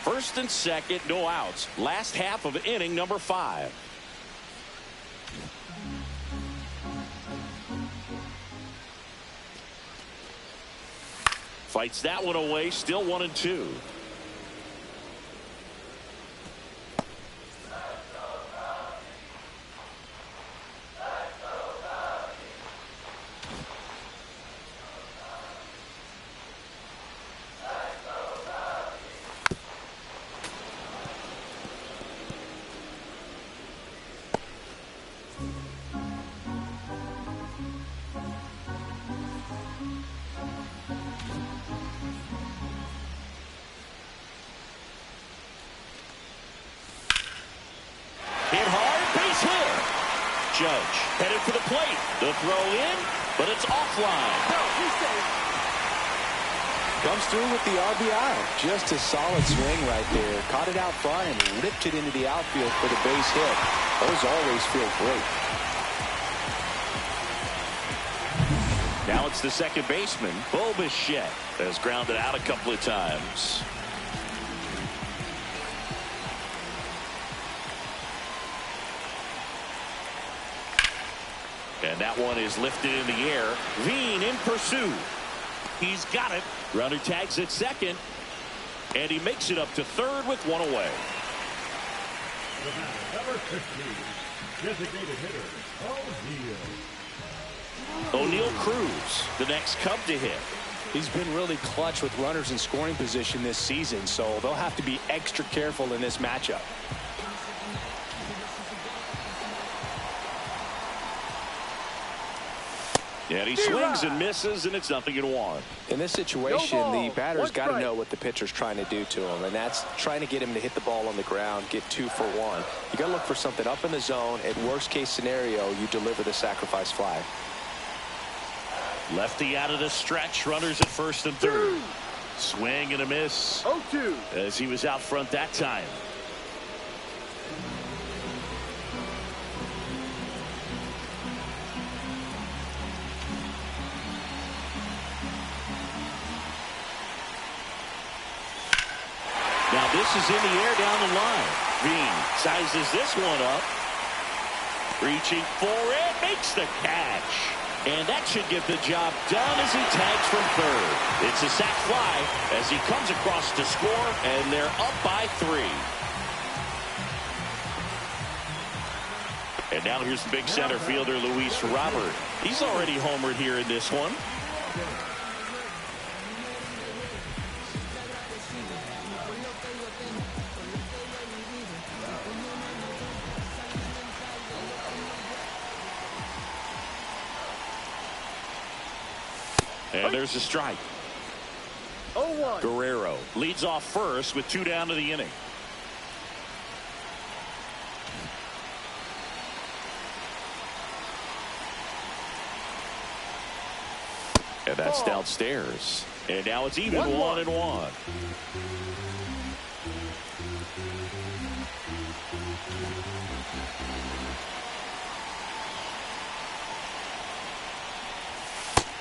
First and second, no outs. Last half of inning number 5. Fights that one away, still 1-2. Judge headed for the plate. The throw in, but it's offline. No, he's safe. Comes through with the RBI. Just a solid swing right there. Caught it out front and ripped it into the outfield for the base hit. Those always feel great. Now it's the second baseman, Bo Bichette, has grounded out a couple of times. that one is lifted in the air. Veen in pursuit. He's got it. Runner tags at second. And he makes it up to third with one away. Number 15, designated hitter, O'Neal Cruz, the next Cub to hit. He's been really clutch with runners in scoring position this season, so they'll have to be extra careful in this matchup. And he swings and misses, and it's 0-1. In this situation, the batter's got to know what the pitcher's trying to do to him, and that's trying to get him to hit the ball on the ground, get 2 for 1. You got to look for something up in the zone. At worst case scenario, you deliver the sacrifice fly. Lefty out of the stretch, runners at first and third. Swing and a miss 0-2 as he was out front that time. Now this is in the air down the line. Veen sizes this one up. Reaching for it, makes the catch. And that should get the job done as he tags from third. It's a sac fly as he comes across to score, and they're up by 3. And now here's the big center fielder, Luis Robert. He's already homered here in this one. And there's a strike. 0-1. Guerrero leads off first with 2 down to the inning. And that's downstairs. And now it's even 1-1.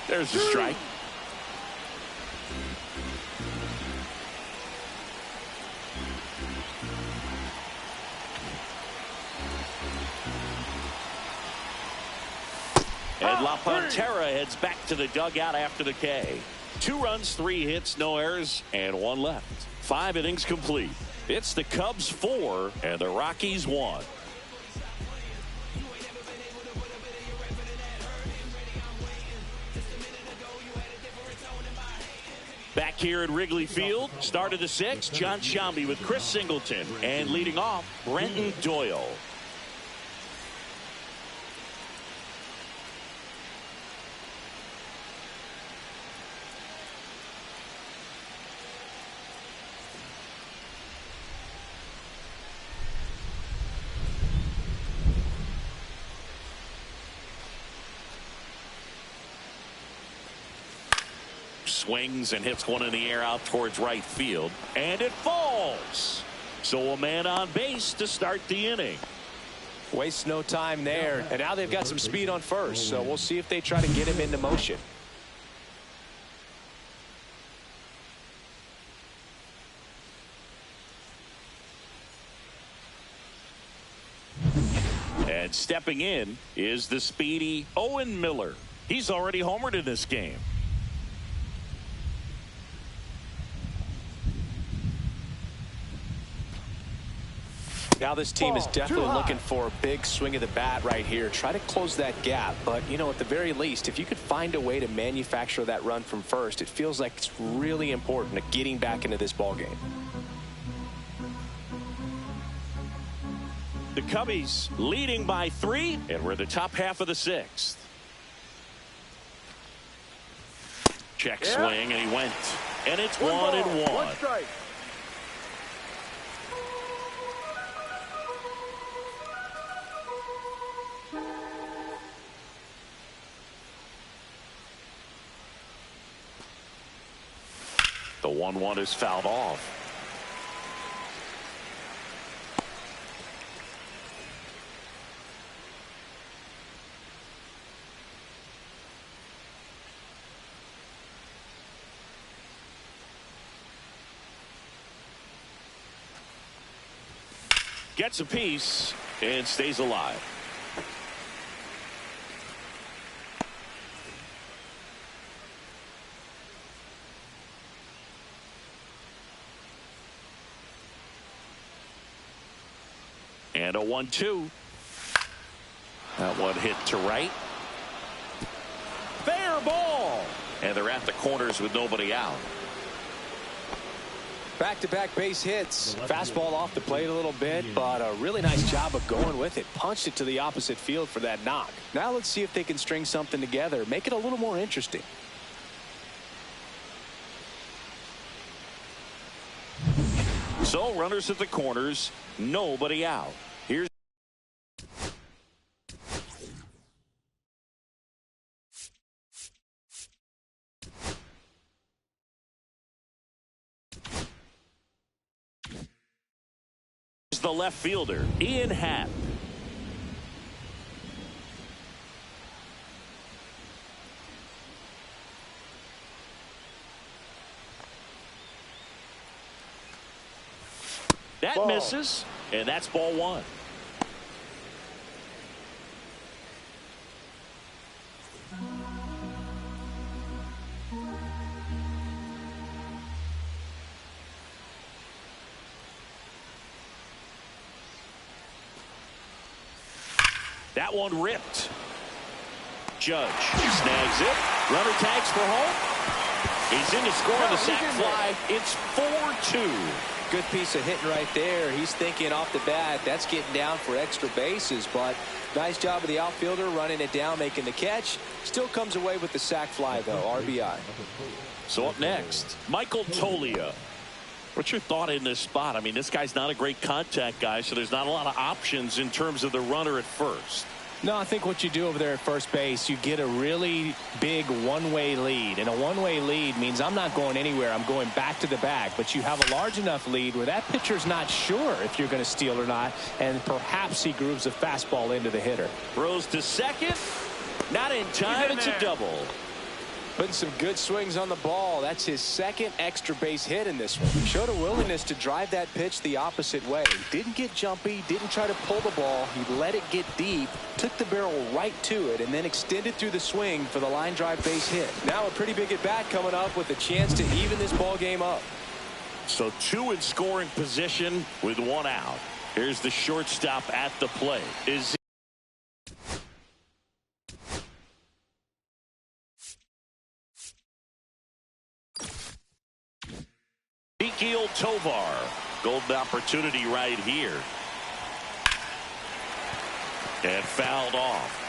There's the strike. And La Pantera heads back to the dugout after the K. 2 runs, 3 hits, no errors, and 1 left. 5 innings complete. It's the Cubs 4 and the Rockies 1. Back here at Wrigley Field, start of the 6th, John Sciambi with Chris Singleton, and leading off, Brenton Doyle. Swings and hits one in the air out towards right field, and it falls. So a man on base to start the inning. Waste no time there, and now they've got some speed on first, so we'll see if they try to get him into motion. And stepping in is the speedy Owen Miller. He's already homered in this game. Now this team is definitely looking for a big swing of the bat right here. Try to close that gap. But, you know, at the very least, if you could find a way to manufacture that run from first, it feels like it's really important to getting back into this ball game. The Cubbies leading by 3, and we're the top half of the 6th. Check swing, and he went. And it's 1-1. 1 strike. The 1-1 is fouled off. Gets a piece and stays alive. And a 1-2. That one hit to right. Fair ball. And they're at the corners with nobody out. Back-to-back base hits. Fastball off the plate a little bit, but a really nice job of going with it. Punched it to the opposite field for that knock. Now let's see if they can string something together. Make it a little more interesting. So runners at the corners, nobody out. Here's the left fielder, Ian Happ. That Ball. misses, and that's ball one. That one ripped. Judge snags it. Runner tags for home. He's in to score on the sac fly. It's 4-2. Good piece of hitting right there. He's thinking off the bat, that's getting down for extra bases, but nice job of the outfielder running it down, making the catch. Still comes away with the sac fly, though. RBI. So up next, Michael Toglia. What's your thought in this spot? I mean, this guy's not a great contact guy, so there's not a lot of options in terms of the runner at first. No, I think what you do over there at first base, you get a really big one-way lead. And a one-way lead means I'm not going anywhere. I'm going back to the bag. But you have a large enough lead where that pitcher's not sure if you're going to steal or not. And perhaps he grooves a fastball into the hitter. Throws to second. Not in time. It's a double. Putting some good swings on the ball. That's his second extra base hit in this one. Showed a willingness to drive that pitch the opposite way. Didn't get jumpy, didn't try to pull the ball. He let it get deep, took the barrel right to it, and then extended through the swing for the line drive base hit. Now a pretty big at bat coming up with a chance to even this ball game up. So two in scoring position with one out. Here's the shortstop at the plate. Ezequiel Tovar. Golden opportunity right here. And fouled off.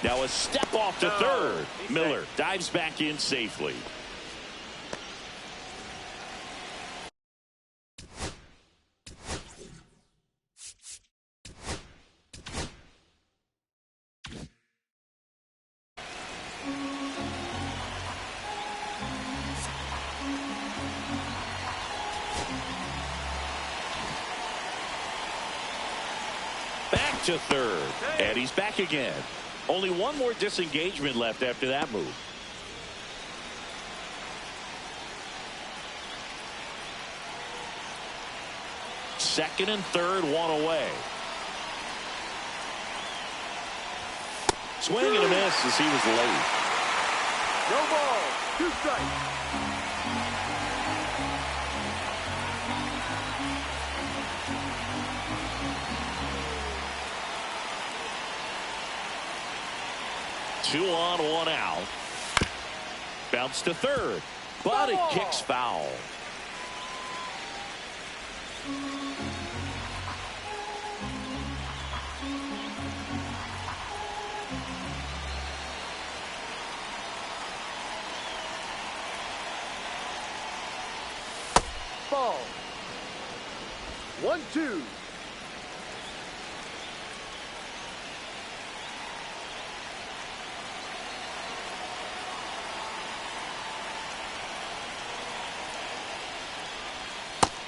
Now a step off to third. Miller dives back in safely. Back to third. And he's back again. Only one more disengagement left after that move. Second and third, one away. Swing and a miss as he was late. No ball. 2 strikes. Two on, one out. Bounce to third, but it kicks foul. Ball. 1-2.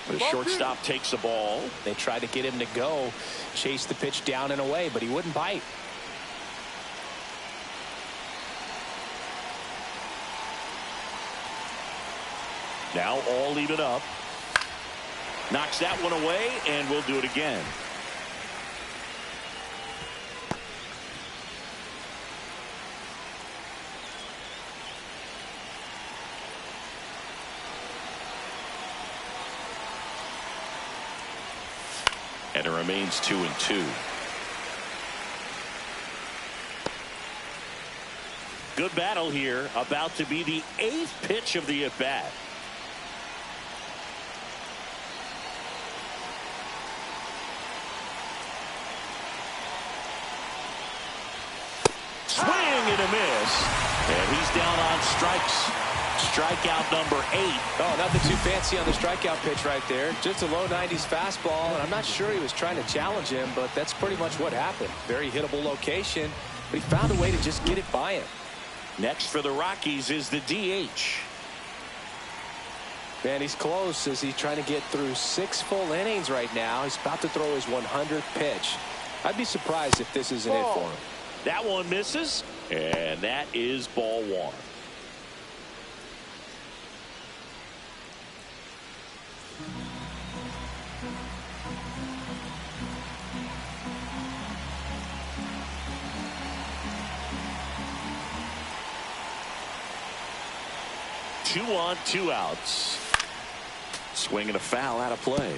The shortstop takes the ball. They tried to get him to go, chase the pitch down and away, but he wouldn't bite. Now all even up. Knocks that one away, and we'll do it again. And it remains 2-2. Good battle here. About to be the 8th pitch of the at-bat. Swing and a miss. And he's down on strikes. Strikeout number 8. Oh, nothing too fancy on the strikeout pitch right there. Just a low 90s fastball, and I'm not sure he was trying to challenge him, but that's pretty much what happened. Very hittable location, but he found a way to just get it by him. Next for the Rockies is the DH. Man, he's close as he's trying to get through 6 full innings right now. He's about to throw his 100th pitch. I'd be surprised if this isn't it for him. That one misses, and that is ball 1. Two on, 2 outs. Swing and a foul out of play.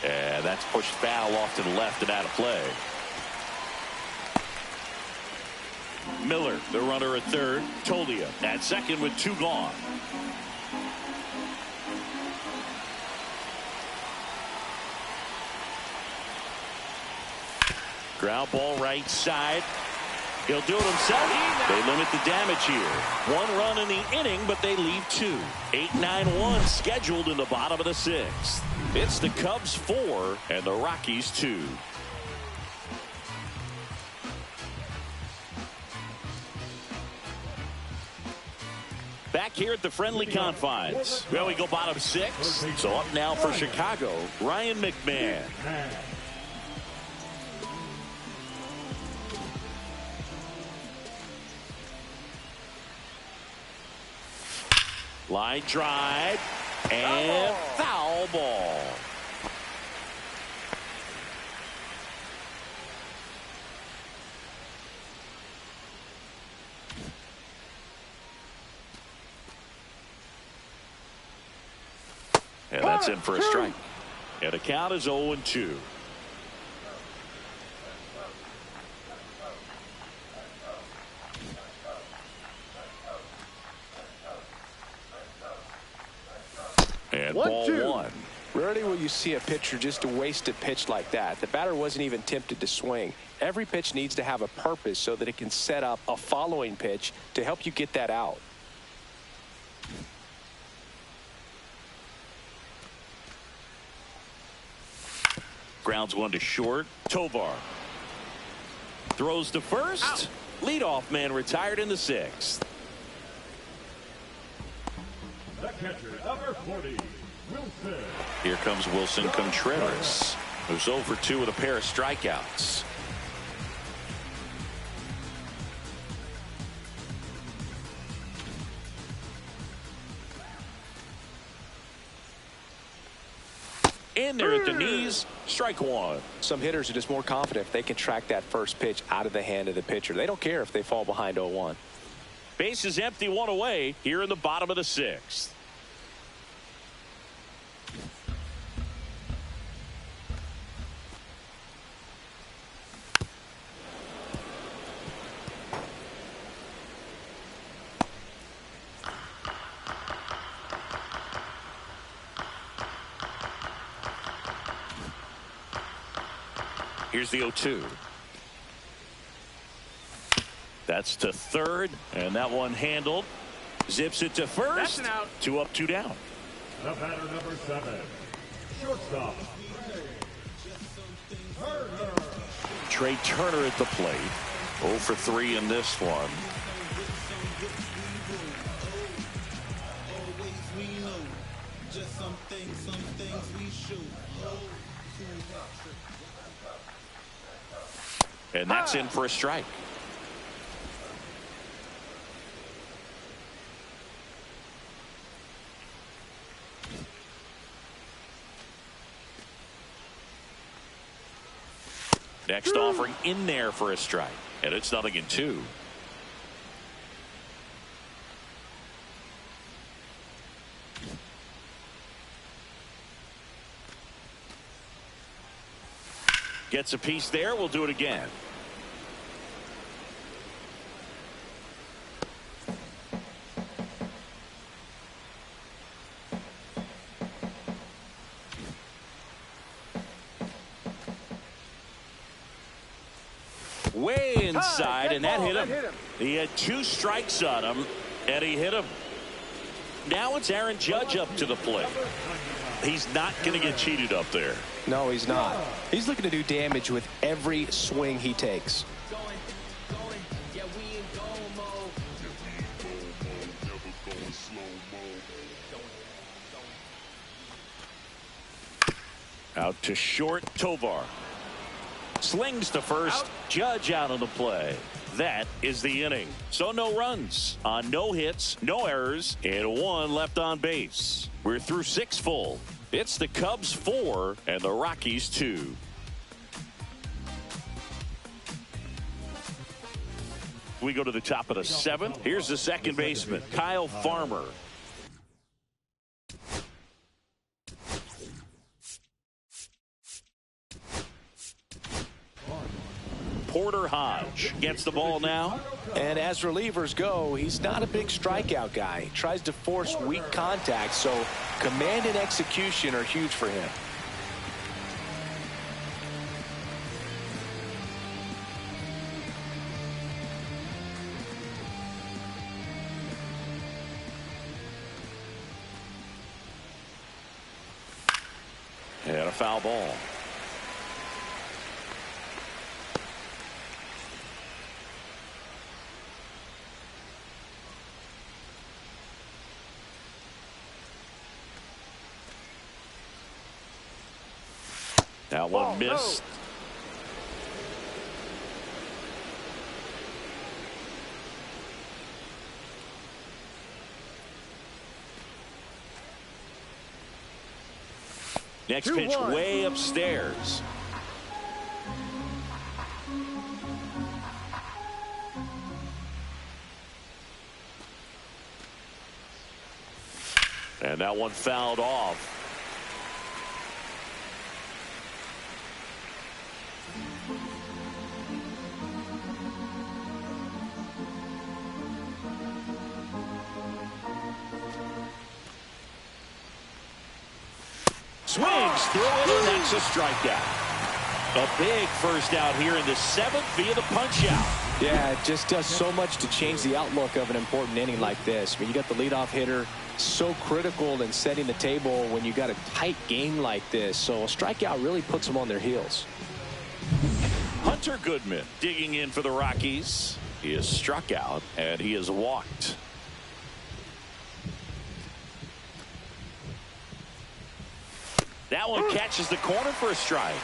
And that's pushed foul off to the left and out of play. Miller, the runner at third. Tolia at second with 2 gone. Ground ball right side. He'll do it himself. They limit the damage here. 1 run in the inning, but they leave 2. 8-9-1 scheduled in the bottom of the 6th. It's the Cubs 4 and the Rockies 2. Back here at the friendly confines. Well, we go bottom 6. So up now for Chicago, Ryan McMahon. Line drive and foul ball. And that's in for a strike. And the count is 0-2. And ball 1. Rarely will you see a pitcher just waste a pitch like that. The batter wasn't even tempted to swing. Every pitch needs to have a purpose so that it can set up a following pitch to help you get that out. Grounds 1 to short. Tovar throws to first. Out. Leadoff man retired in the 6th. The catcher, number 40, Wilson. Here comes Wilson Contreras, who's 0 for 2 with a pair of strikeouts. In there at the knees, strike 1. Some hitters are just more confident if they can track that first pitch out of the hand of the pitcher. They don't care if they fall behind 0-1. Base is empty, 1 away here in the bottom of the 6th. Here's the 0-2. That's to third, and that one handled. Zips it to first. That's an out. 2 up, 2 down. The batter, number 7, shortstop, Turner. Trey Turner at the plate. 0 for 3 in this one. And that's in for a strike. Next offering in there for a strike. And it's 0-2. Gets a piece there. We'll do it again. Way inside, and that hit him. He had 2 strikes on him, and he hit him. Now it's Aaron Judge up to the plate. He's not going to get cheated up there. No, he's not. He's looking to do damage with every swing he takes. Out to short, Tovar. Slings to first. Judge out on the play. That is the inning. So no runs on no hits, no errors, and 1 left on base. We're through 6 full. It's the Cubs 4 and the Rockies 2. We go to the top of the 7th. Here's the second baseman, Kyle Farmer. Porter Hodge gets the ball now. And as relievers go, he's not a big strikeout guy. He tries to force weak contact, so command and execution are huge for him. And a foul ball. That one missed. Next pitch way upstairs. And that one fouled off. Swings through it, and that's a strikeout. A big first out here in the 7th via the punch out. Yeah, it just does so much to change the outlook of an important inning like this. I mean, you got the leadoff hitter, so critical in setting the table when you got a tight game like this. So a strikeout really puts them on their heels. Hunter Goodman digging in for the Rockies. He is struck out, and he is walked. That one catches the corner for a strike.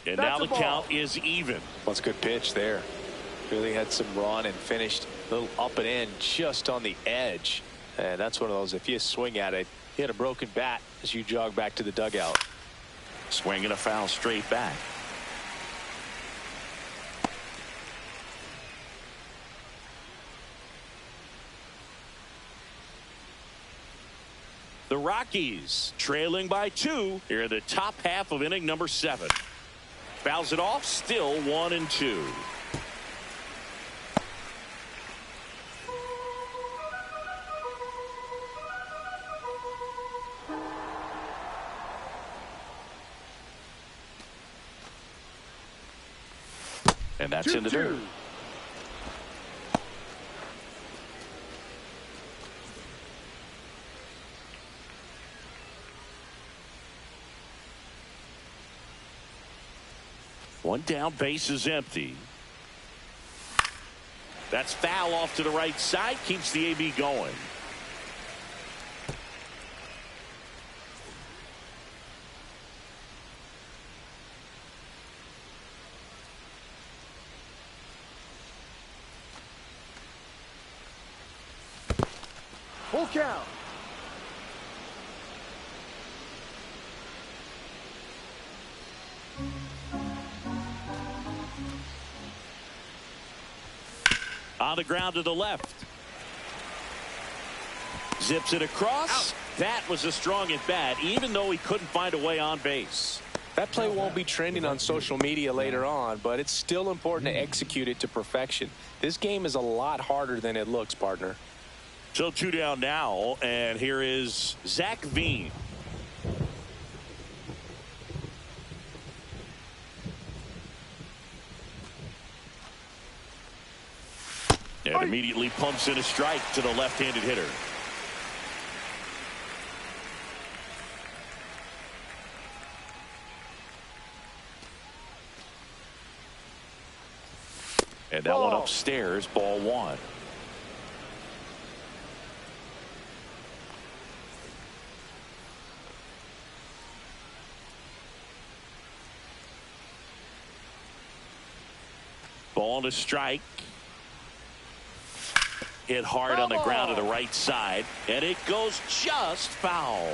And now the count is even. That's a good pitch there. Really had some run and finished a little up and in just on the edge. And that's one of those, if you swing at it, you hit a broken bat as you jog back to the dugout. Swing and a foul straight back. The Rockies trailing by 2 here in the top half of inning number 7. Fouls it off, still 1-2. And that's in the dirt. One down, base is empty. That's foul off to the right side, keeps the AB going. Full count. On the ground to the left. Zips it across. That was a strong at bat, even though he couldn't find a way on base. That play won't be trending on social media later on, but it's still important to execute it to perfection. This game is a lot harder than it looks, partner. So 2 down now, and here is Zach Veen. And immediately pumps in a strike to the left-handed hitter. And that one upstairs, ball 1. Ball to strike. Hit hard on the ground to the right side, and it goes just foul.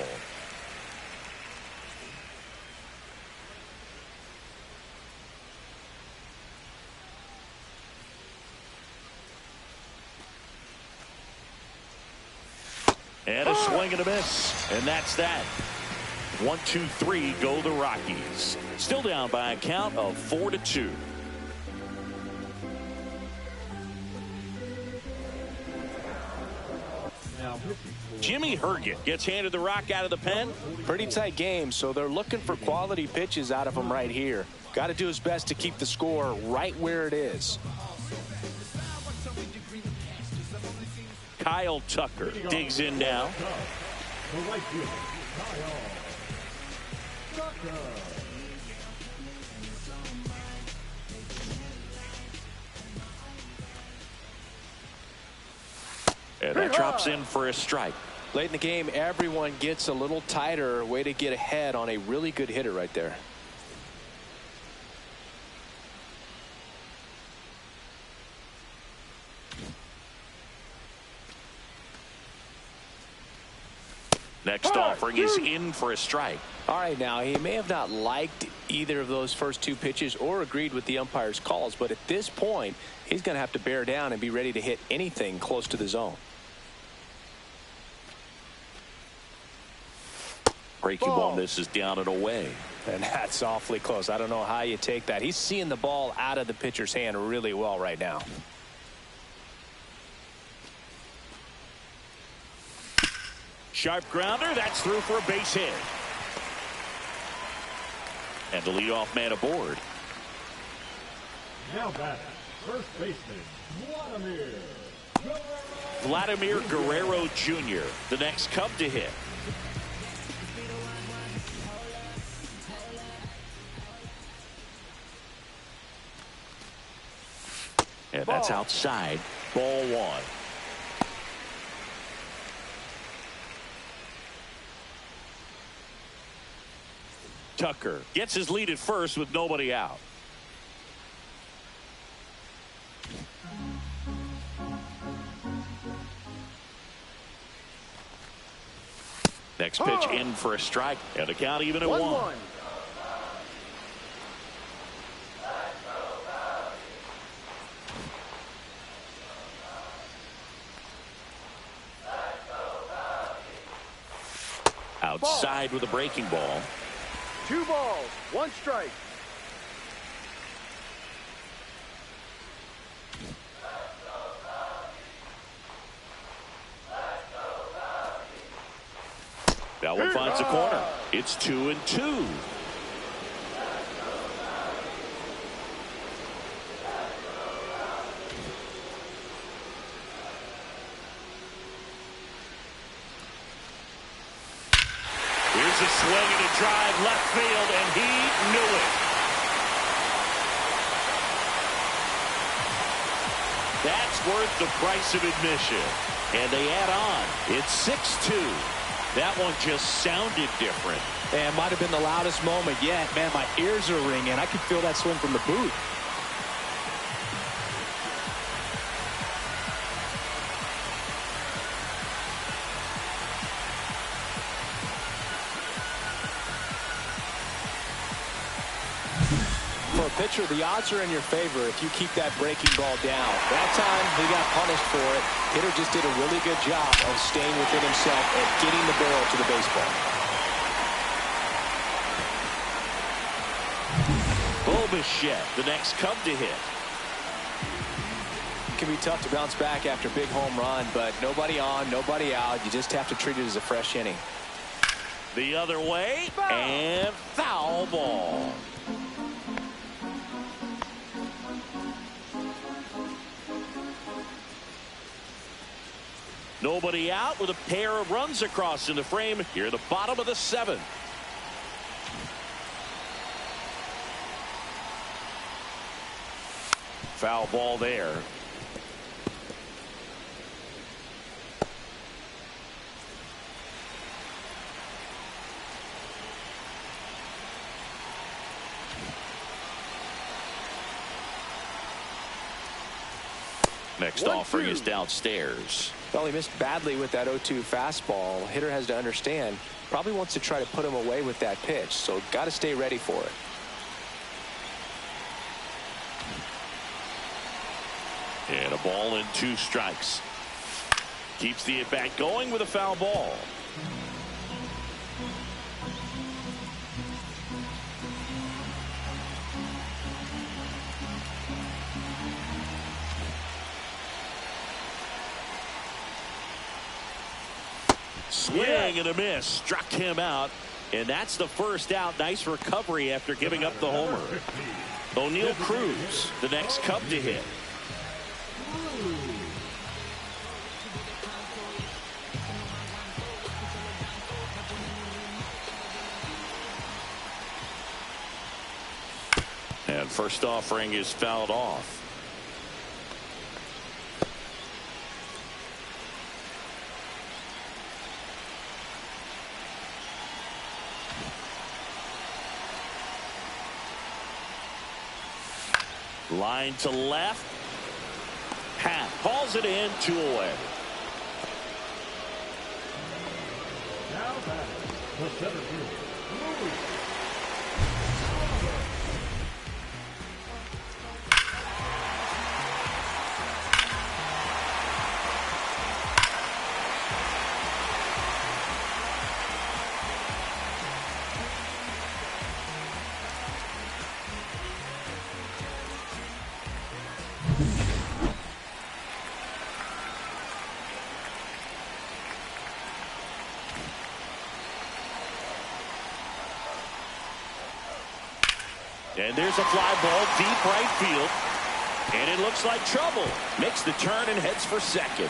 And a swing and a miss, and that's that. 1, 2, 3 go the Rockies. Still down by a count of 4-2. Jimmy Herget gets handed the rock out of the pen. Pretty tight game, so they're looking for quality pitches out of him right here. Got to do his best to keep the score right where it is. Kyle Tucker digs in now. And that drops in for a strike. Late in the game, everyone gets a little tighter. Way to get ahead on a really good hitter right there. Next offering is in for a strike. All right, now he may have not liked either of those first 2 pitches or agreed with the umpire's calls, but at this point, he's going to have to bear down and be ready to hit anything close to the zone. Breaking ball misses down and away. And that's awfully close. I don't know how you take that. He's seeing the ball out of the pitcher's hand really well right now. Sharp grounder. That's through for a base hit. And the leadoff man aboard. Now back, first baseman, Vladimir Guerrero Jr., the next Cub to hit. And that's outside. Ball 1. Tucker gets his lead at first with nobody out. Next pitch in for a strike, and the count even at 1. Outside with a breaking ball. 2 balls, 1 strike. That one finds the corner. It's 2-2. Here's a swing and a drive left field, and he knew it. That's worth the price of admission. And they add on. It's 6-2. That one just sounded different. And might have been the loudest moment yet. Man, my ears are ringing. I could feel that swing from the booth. For a pitcher, the odds are in your favor if you keep that breaking ball down. That time, he got punished for it. Hitter just did a really good job of staying within himself and getting the barrel to the baseball. Bichette, the next Cub to hit. It can be tough to bounce back after a big home run, but nobody on, nobody out. You just have to treat it as a fresh inning. The other way, and foul ball. Nobody out with a pair of runs across in the frame here at the bottom of the 7th. Foul ball there. Next offering is downstairs. Well, he missed badly with that 0-2 fastball. Hitter has to understand, probably wants to try to put him away with that pitch, so got to stay ready for it. And a ball and 2 strikes. Keeps the at-bat going with a foul ball. Swing and a miss. Struck him out. And that's the first out. Nice recovery after giving up the homer. O'Neal Cruz, the next Cub to hit. And first offering is fouled off. Line to left. Pat calls it in, 2 away. Now back, the center fielder, And there's a fly ball deep right field. And it looks like trouble. Makes the turn and heads for second.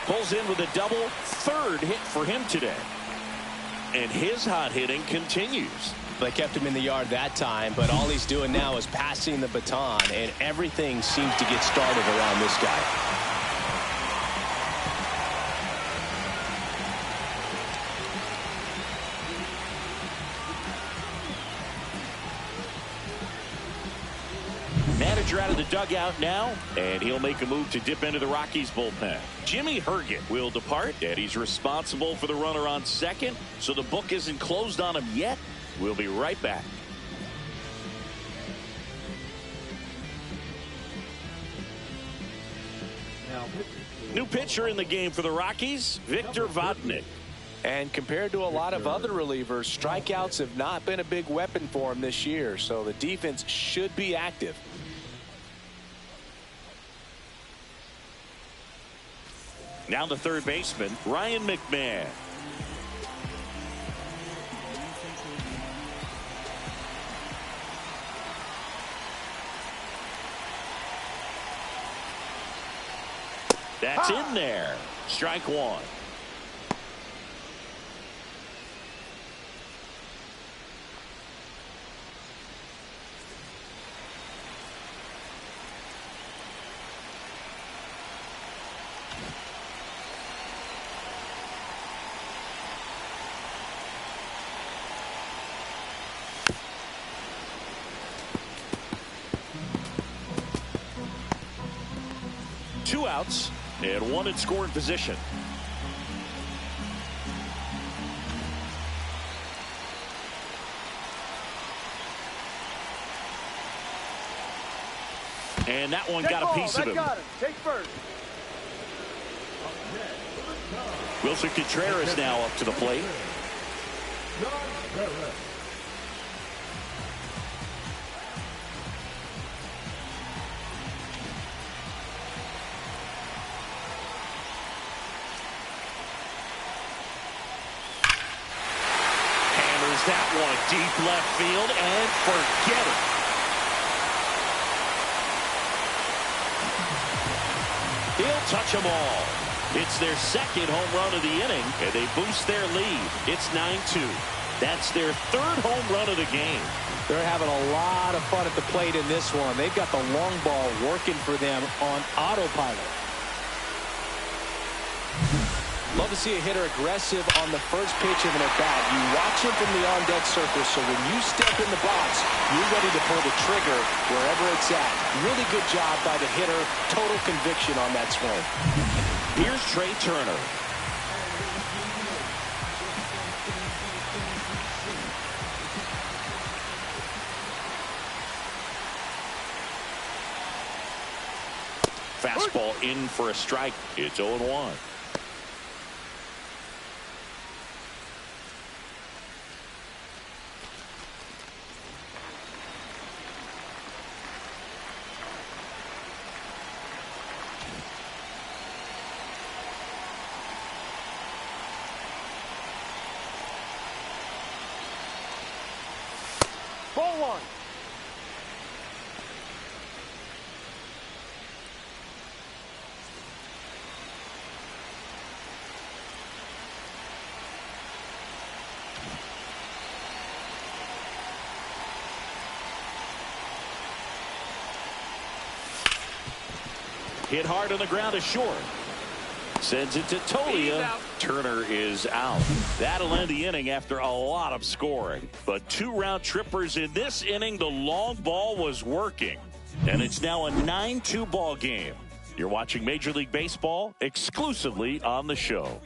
Pulls in with a double. 3rd hit for him today. And his hot hitting continues. They kept him in the yard that time, but all he's doing now is passing the baton, and everything seems to get started around this guy. Manager out of the dugout now, and he'll make a move to dip into the Rockies bullpen. Jimmy Herget will depart, and he's responsible for the runner on second, so the book isn't closed on him yet. We'll be right back. New pitcher in the game for the Rockies, Victor Vodnik. And compared to a lot of other relievers, strikeouts have not been a big weapon for him this year, so the defense should be active. Now the third baseman, Ryan McMahon. That's in there. Strike 1. 2 outs and 1 in scoring position. And that one got a piece of him. Got him. Take first. Wilson Contreras now up to the plate. Hammers that one deep left field and forget it. He'll touch them all. It's their second home run of the inning, and they boost their lead. It's 9-2. That's their 3rd home run of the game. They're having a lot of fun at the plate in this one. They've got the long ball working for them on autopilot. Love to see a hitter aggressive on the first pitch of an at-bat. You watch him from the on-deck circle, so when you step in the box, you're ready to pull the trigger wherever it's at. Really good job by the hitter. Total conviction on that swing. Here's Trey Turner. Fastball in for a strike. It's 0-1. Ball 1. Hit hard on the ground is short. Sends it to Tolia. Turner is out. That'll end the inning after a lot of scoring. But 2 round trippers in this inning. The long ball was working. And it's now a 9-2 ball game. You're watching Major League Baseball exclusively on the show.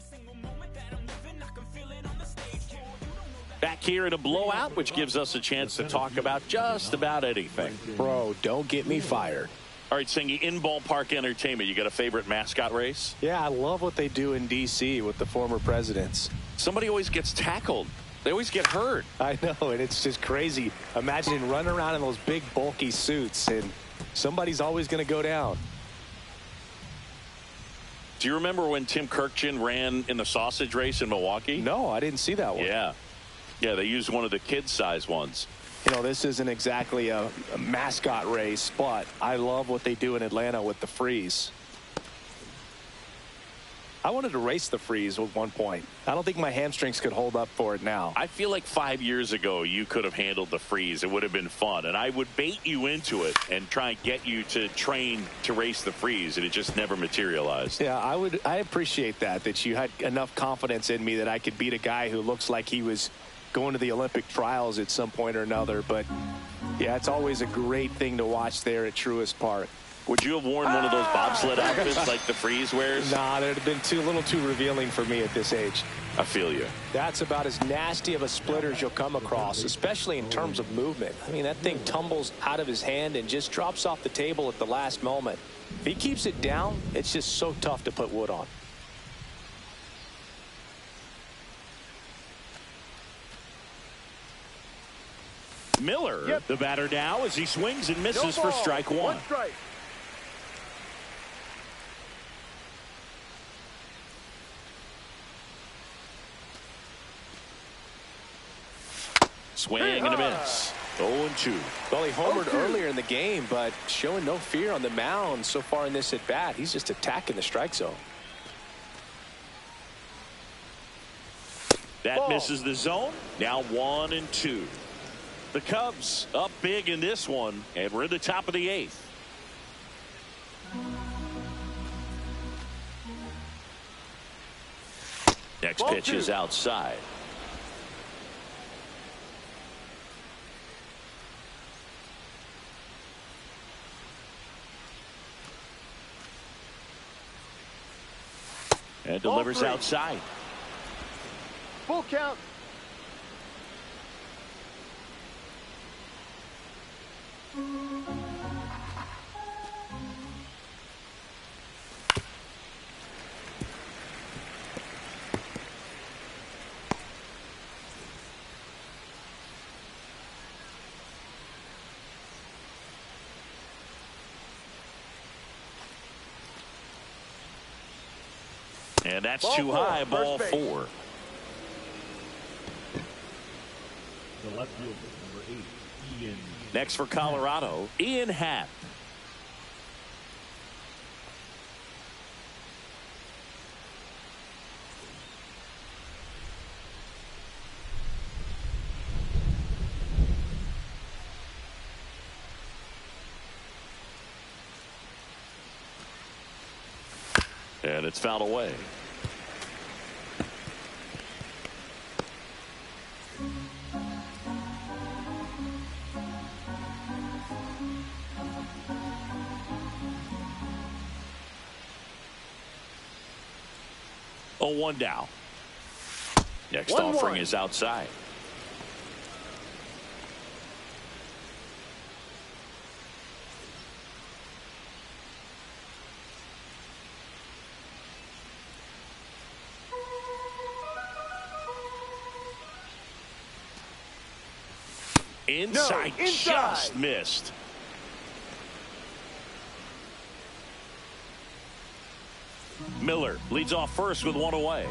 Back here in a blowout, which gives us a chance to talk about just about anything. Bro, don't get me fired. All right, Singy, in ballpark entertainment, you got a favorite mascot race? Yeah, I love what they do in D.C. with the former presidents. Somebody always gets tackled. They always get hurt. I know, and it's just crazy. Imagine running around in those big, bulky suits, and somebody's always going to go down. Do you remember when Tim Kirkjian ran in the sausage race in Milwaukee? No, I didn't see that one. Yeah. Yeah, they used one of the kid-size ones. You know, this isn't exactly a mascot race, but I love what they do in Atlanta with the freeze. I wanted to race the freeze at one point. I don't think my hamstrings could hold up for it now. I feel like 5 years ago you could have handled the freeze. It would have been fun, and I would bait you into it and try and get you to train to race the freeze, and it just never materialized. Yeah, I appreciate that you had enough confidence in me that I could beat a guy who looks like he was going to the Olympic trials at some point or another. But yeah, it's always a great thing to watch there at Truist Park. Would you have worn one of those bobsled outfits like the freeze wears? Nah, they'd have been a little too revealing for me at this age. I feel you. That's about as nasty of a splitter as you'll come across, especially in terms of movement. I mean, that thing tumbles out of his hand and just drops off the table at the last moment. If he keeps it down, it's just so tough to put wood on. Miller, the batter now, as he swings and misses for strike 1. 1 strike. Swing and a miss. 0-2. Well, he homered earlier in the game, but showing no fear on the mound so far in this at-bat. He's just attacking the strike zone. That misses the zone. Now 1-2. The Cubs up big in this one, and we're in the top of the 8th. Next pitch is outside. And Ball delivers 3. outside. Full count. And that's Ball too 4, high. Ball first base. 4. The left fielder, number 8, Ian. Next for Colorado, Ian Happ. And it's fouled away. Oh, 1 down. Next 1-1. offering is outside. Inside, inside. just missed. Miller leads off first with 1 away.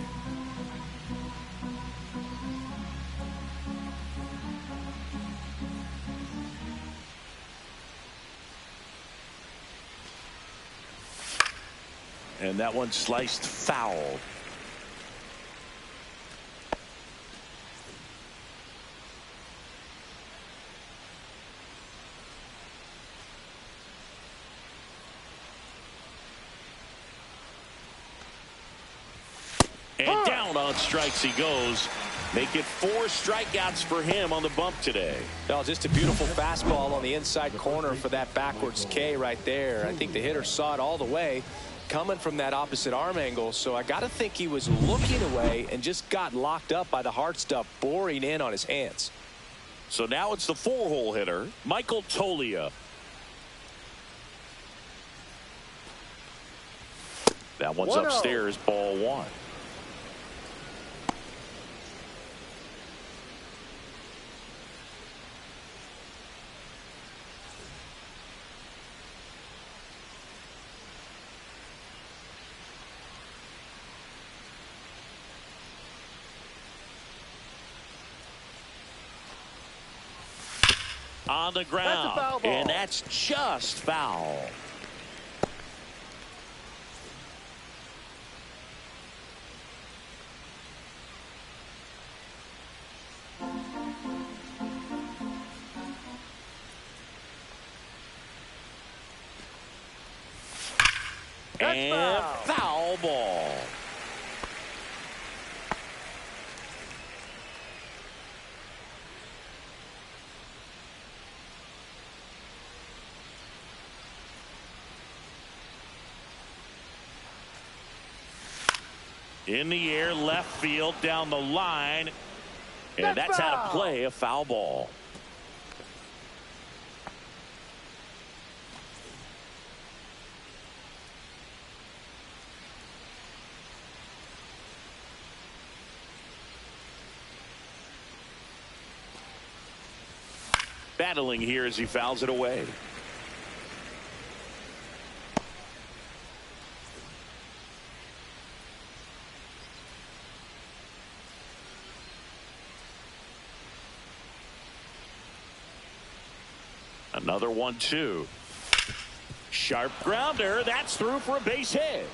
And that one sliced foul. And down on strikes he goes. Make it 4 strikeouts for him on the bump today. Well, just a beautiful fastball on the inside corner for that backwards K right there. I think the hitter saw it all the way coming from that opposite arm angle. So I got to think he was looking away and just got locked up by the hard stuff boring in on his hands. So now it's the 4-hole hitter, Michael Tolia. That one's 1-0. upstairs, ball 1. On the ground, That's a foul ball. and that's just foul. And foul ball. In the air, left field, down the line. And that's how to play a foul ball. Battling here as he fouls it away. Another 1-2. Sharp grounder. That's through for a base hit.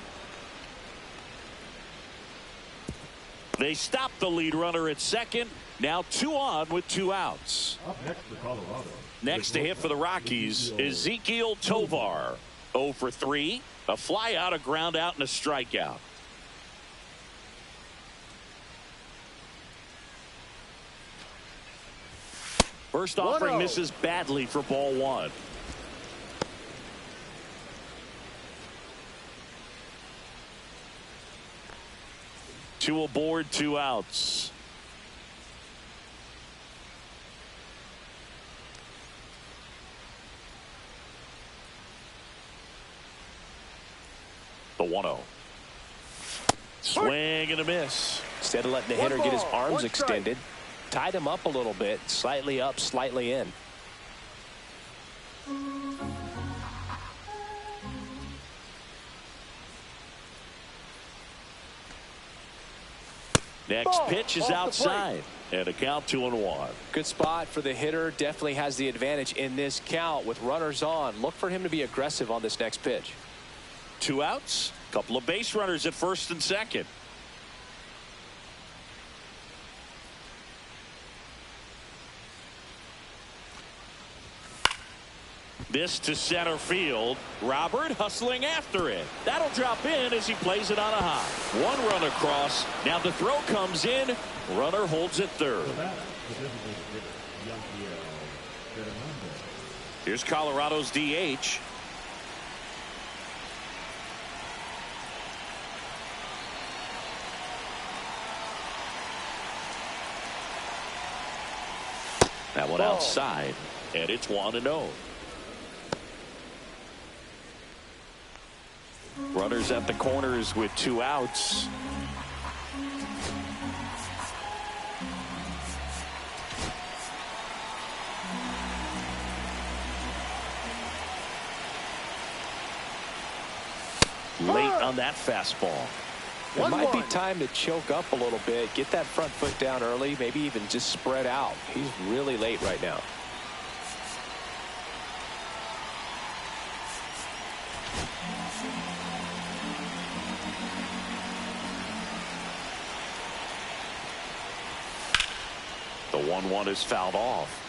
They stop the lead runner at second. Now 2 on with 2 outs. Up next for Colorado. Next to hit for the Rockies, Ezequiel Tovar. 0 for 3. A fly out, a ground out, and a strikeout. First offering 1-0. misses badly for ball 1. Two aboard, 2 outs. The 1-0. Swing and a miss. Instead of letting the hitter get his arms extended, tied him up a little bit, slightly up, slightly in. Next pitch is outside, and a count 2-1. Good spot for the hitter. Definitely has the advantage in this count with runners on. Look for him to be aggressive on this next pitch. 2 outs, couple of base runners at first and second. This to center field. Robert hustling after it. That'll drop in as he plays it on a high. 1 run across. Now the throw comes in. Runner holds it third. Here's Colorado's DH. That one outside, and it's 1-0. Runners at the corners with 2 outs. Late on that fastball. It might be time to choke up a little bit, get that front foot down early, maybe even just spread out. He's really late right now. The 1-1 is fouled off.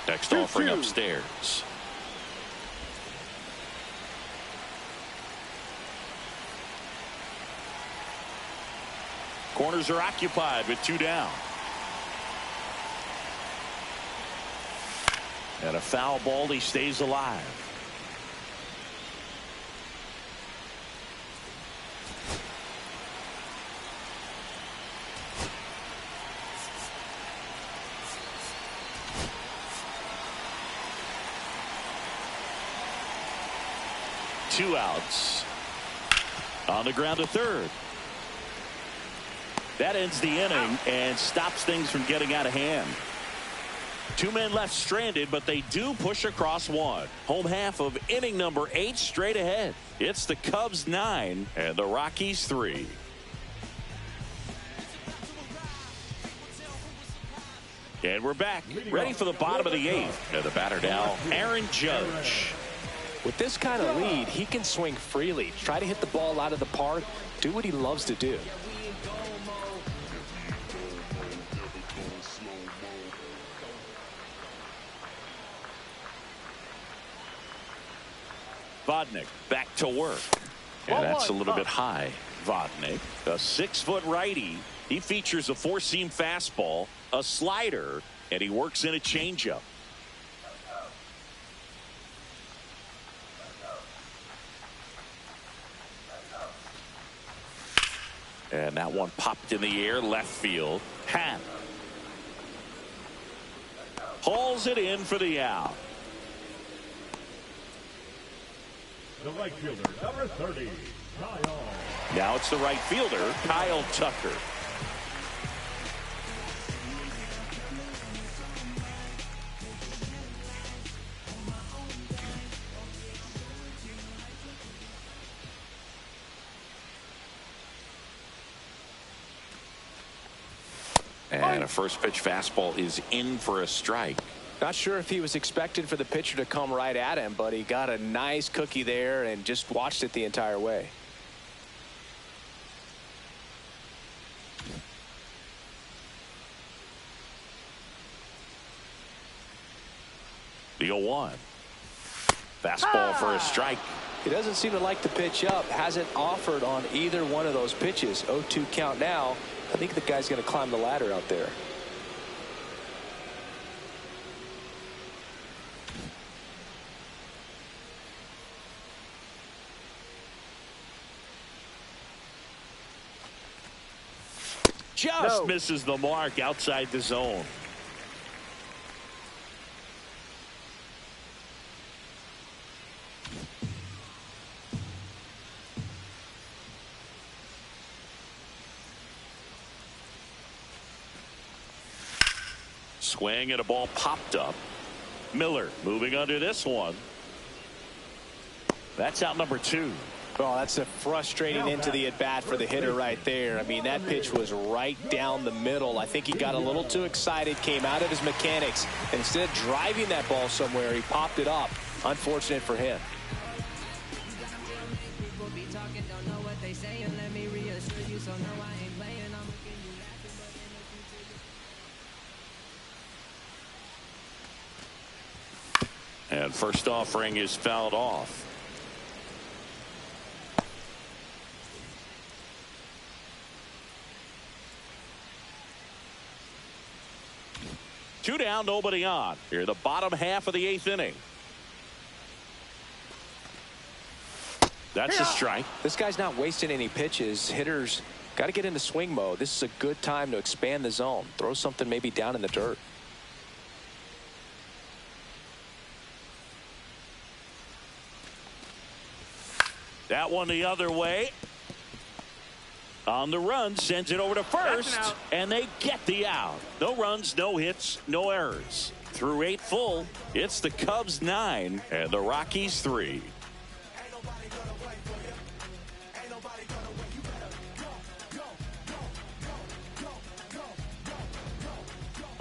Next offering upstairs. Corners are occupied with 2 down. And a foul ball. He stays alive. Two outs. On the ground to third. That ends the inning and stops things from getting out of hand. 2 men left stranded, but they do push across 1. Home half of inning number 8 straight ahead. It's the Cubs 9 and the Rockies 3. And we're back, ready for the bottom of the 8th. And the batter now, Aaron Judge. With this kind of lead, he can swing freely, try to hit the ball out of the park, do what he loves to do. Vodnik back to work. And that's a little bit high. Vodnik, a 6-foot righty. He features a 4-seam fastball, a slider, and he works in a changeup. And that one popped in the air, left field. Happ hauls it in for the out. The right fielder, number 30, Kyle. Now it's the right fielder, Kyle Tucker. And a first pitch fastball is in for a strike. Not sure if he was expected for the pitcher to come right at him, but he got a nice cookie there and just watched it the entire way. The 0-1. Fastball for a strike. He doesn't seem to like the pitch up. Hasn't offered on either one of those pitches. 0-2 count now. I think the guy's going to climb the ladder out there. Just misses the mark outside the zone. Swing and a ball popped up. Miller moving under this one. That's out number 2. Oh, that's a frustrating into the at-bat for the hitter right there. I mean, that pitch was right down the middle. I think he got a little too excited, came out of his mechanics, and instead of driving that ball somewhere, he popped it up. Unfortunate for him. And first offering is fouled off. Two down, nobody on. Here, the bottom half of the 8th inning. That's a strike. This guy's not wasting any pitches. Hitters got to get into swing mode. This is a good time to expand the zone. Throw something maybe down in the dirt. That one the other way. On the run, sends it over to first, and they get the out. No runs, no hits, no errors. Through 8 full, it's the Cubs 9 and the Rockies 3.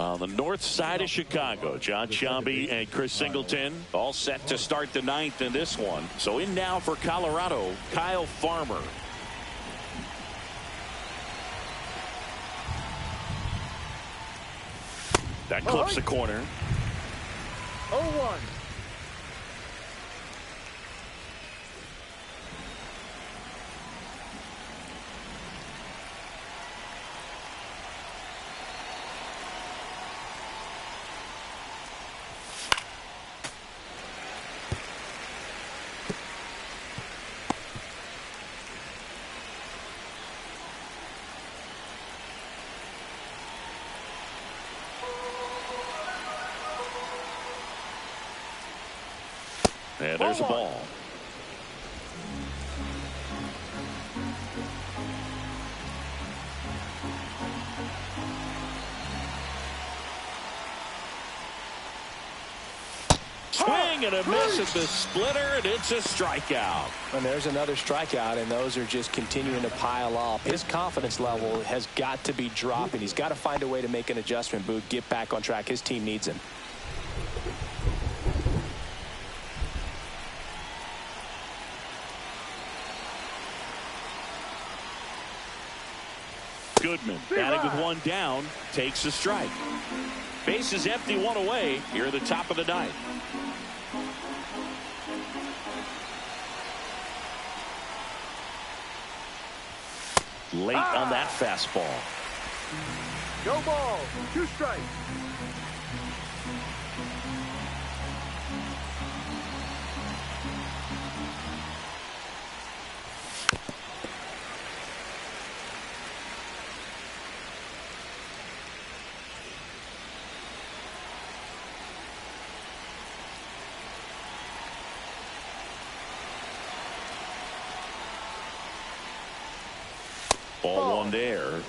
On the north side of Chicago, John Sciambi and Chris Singleton all set to start the 9th in this one. So in now for Colorado, Kyle Farmer. That clips the corner. 0-1. And there's a ball. Swing and a miss at the splitter, and it's a strikeout. And there's another strikeout, and those are just continuing to pile up. His confidence level has got to be dropping. He's got to find a way to make an adjustment, Boog, get back on track. His team needs him. Goodman batting with one down, takes a strike. Base is empty, one away here at the top of the 9th. Late on that fastball. No ball. 2 strikes. Ball 1 there.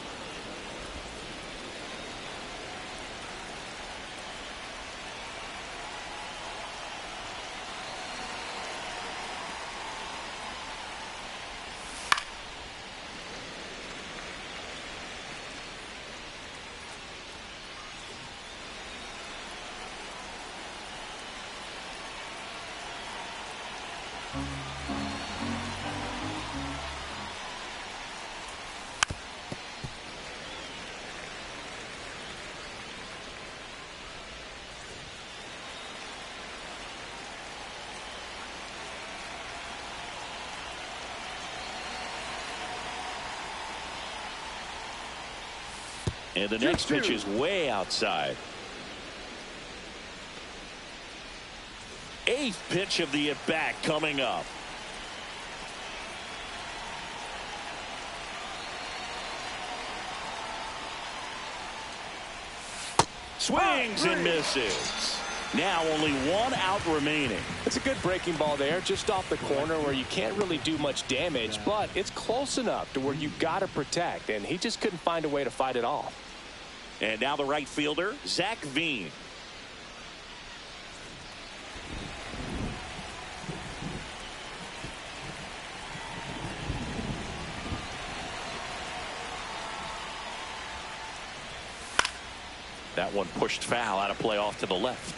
And the next pitch is way outside. 8th pitch of the at-bat coming up. Swings and misses. Now only 1 out remaining. It's a good breaking ball there, just off the corner where you can't really do much damage, but it's close enough to where you've got to protect, and he just couldn't find a way to fight it off. And now the right fielder, Zach Veen. That one pushed foul, out of play off to the left.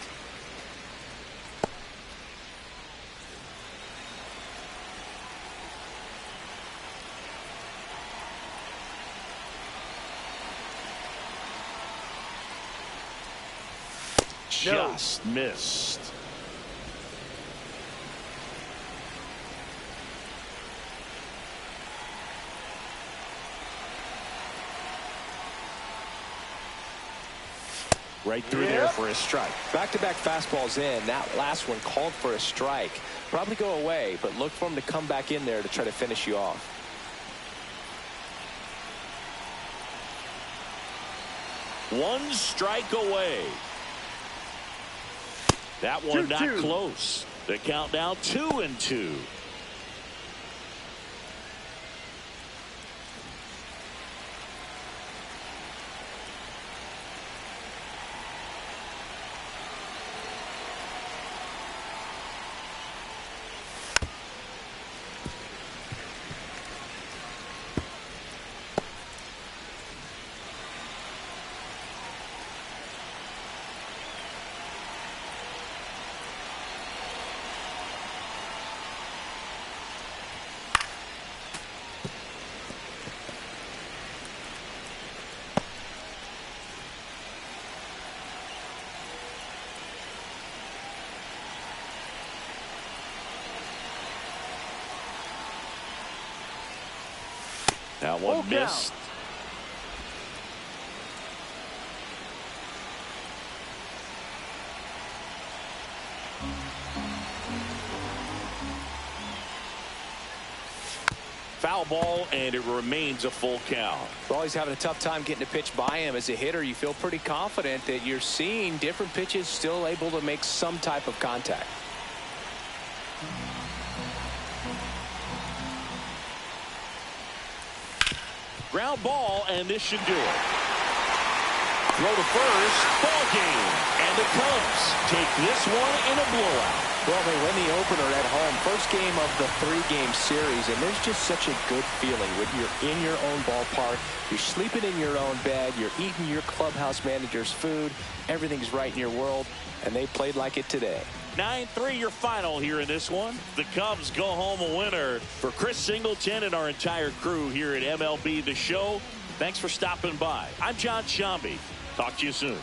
Just missed. Right through there for a strike. Back-to-back fastballs in. That last one called for a strike. Probably go away, but look for him to come back in there to try to finish you off. One strike away. That one not close. The count now 2-2. That one missed. Foul ball, and it remains a full count. Well, he's having a tough time getting a pitch by him. As a hitter, you feel pretty confident that you're seeing different pitches still able to make some type of contact. Ground ball, and this should do it. Throw to first, ball game. And the Cubs take this one in a blowout. Well, they win the opener at home. First game of the 3-game series, and there's just such a good feeling when you're in your own ballpark. You're sleeping in your own bed. You're eating your clubhouse manager's food. Everything's right in your world, and they played like it today. 9-3 your final here in this one. The Cubs go home a winner. For Chris Singleton and our entire crew here at MLB The Show, thanks for stopping by. I'm John Shambi. Talk to you soon.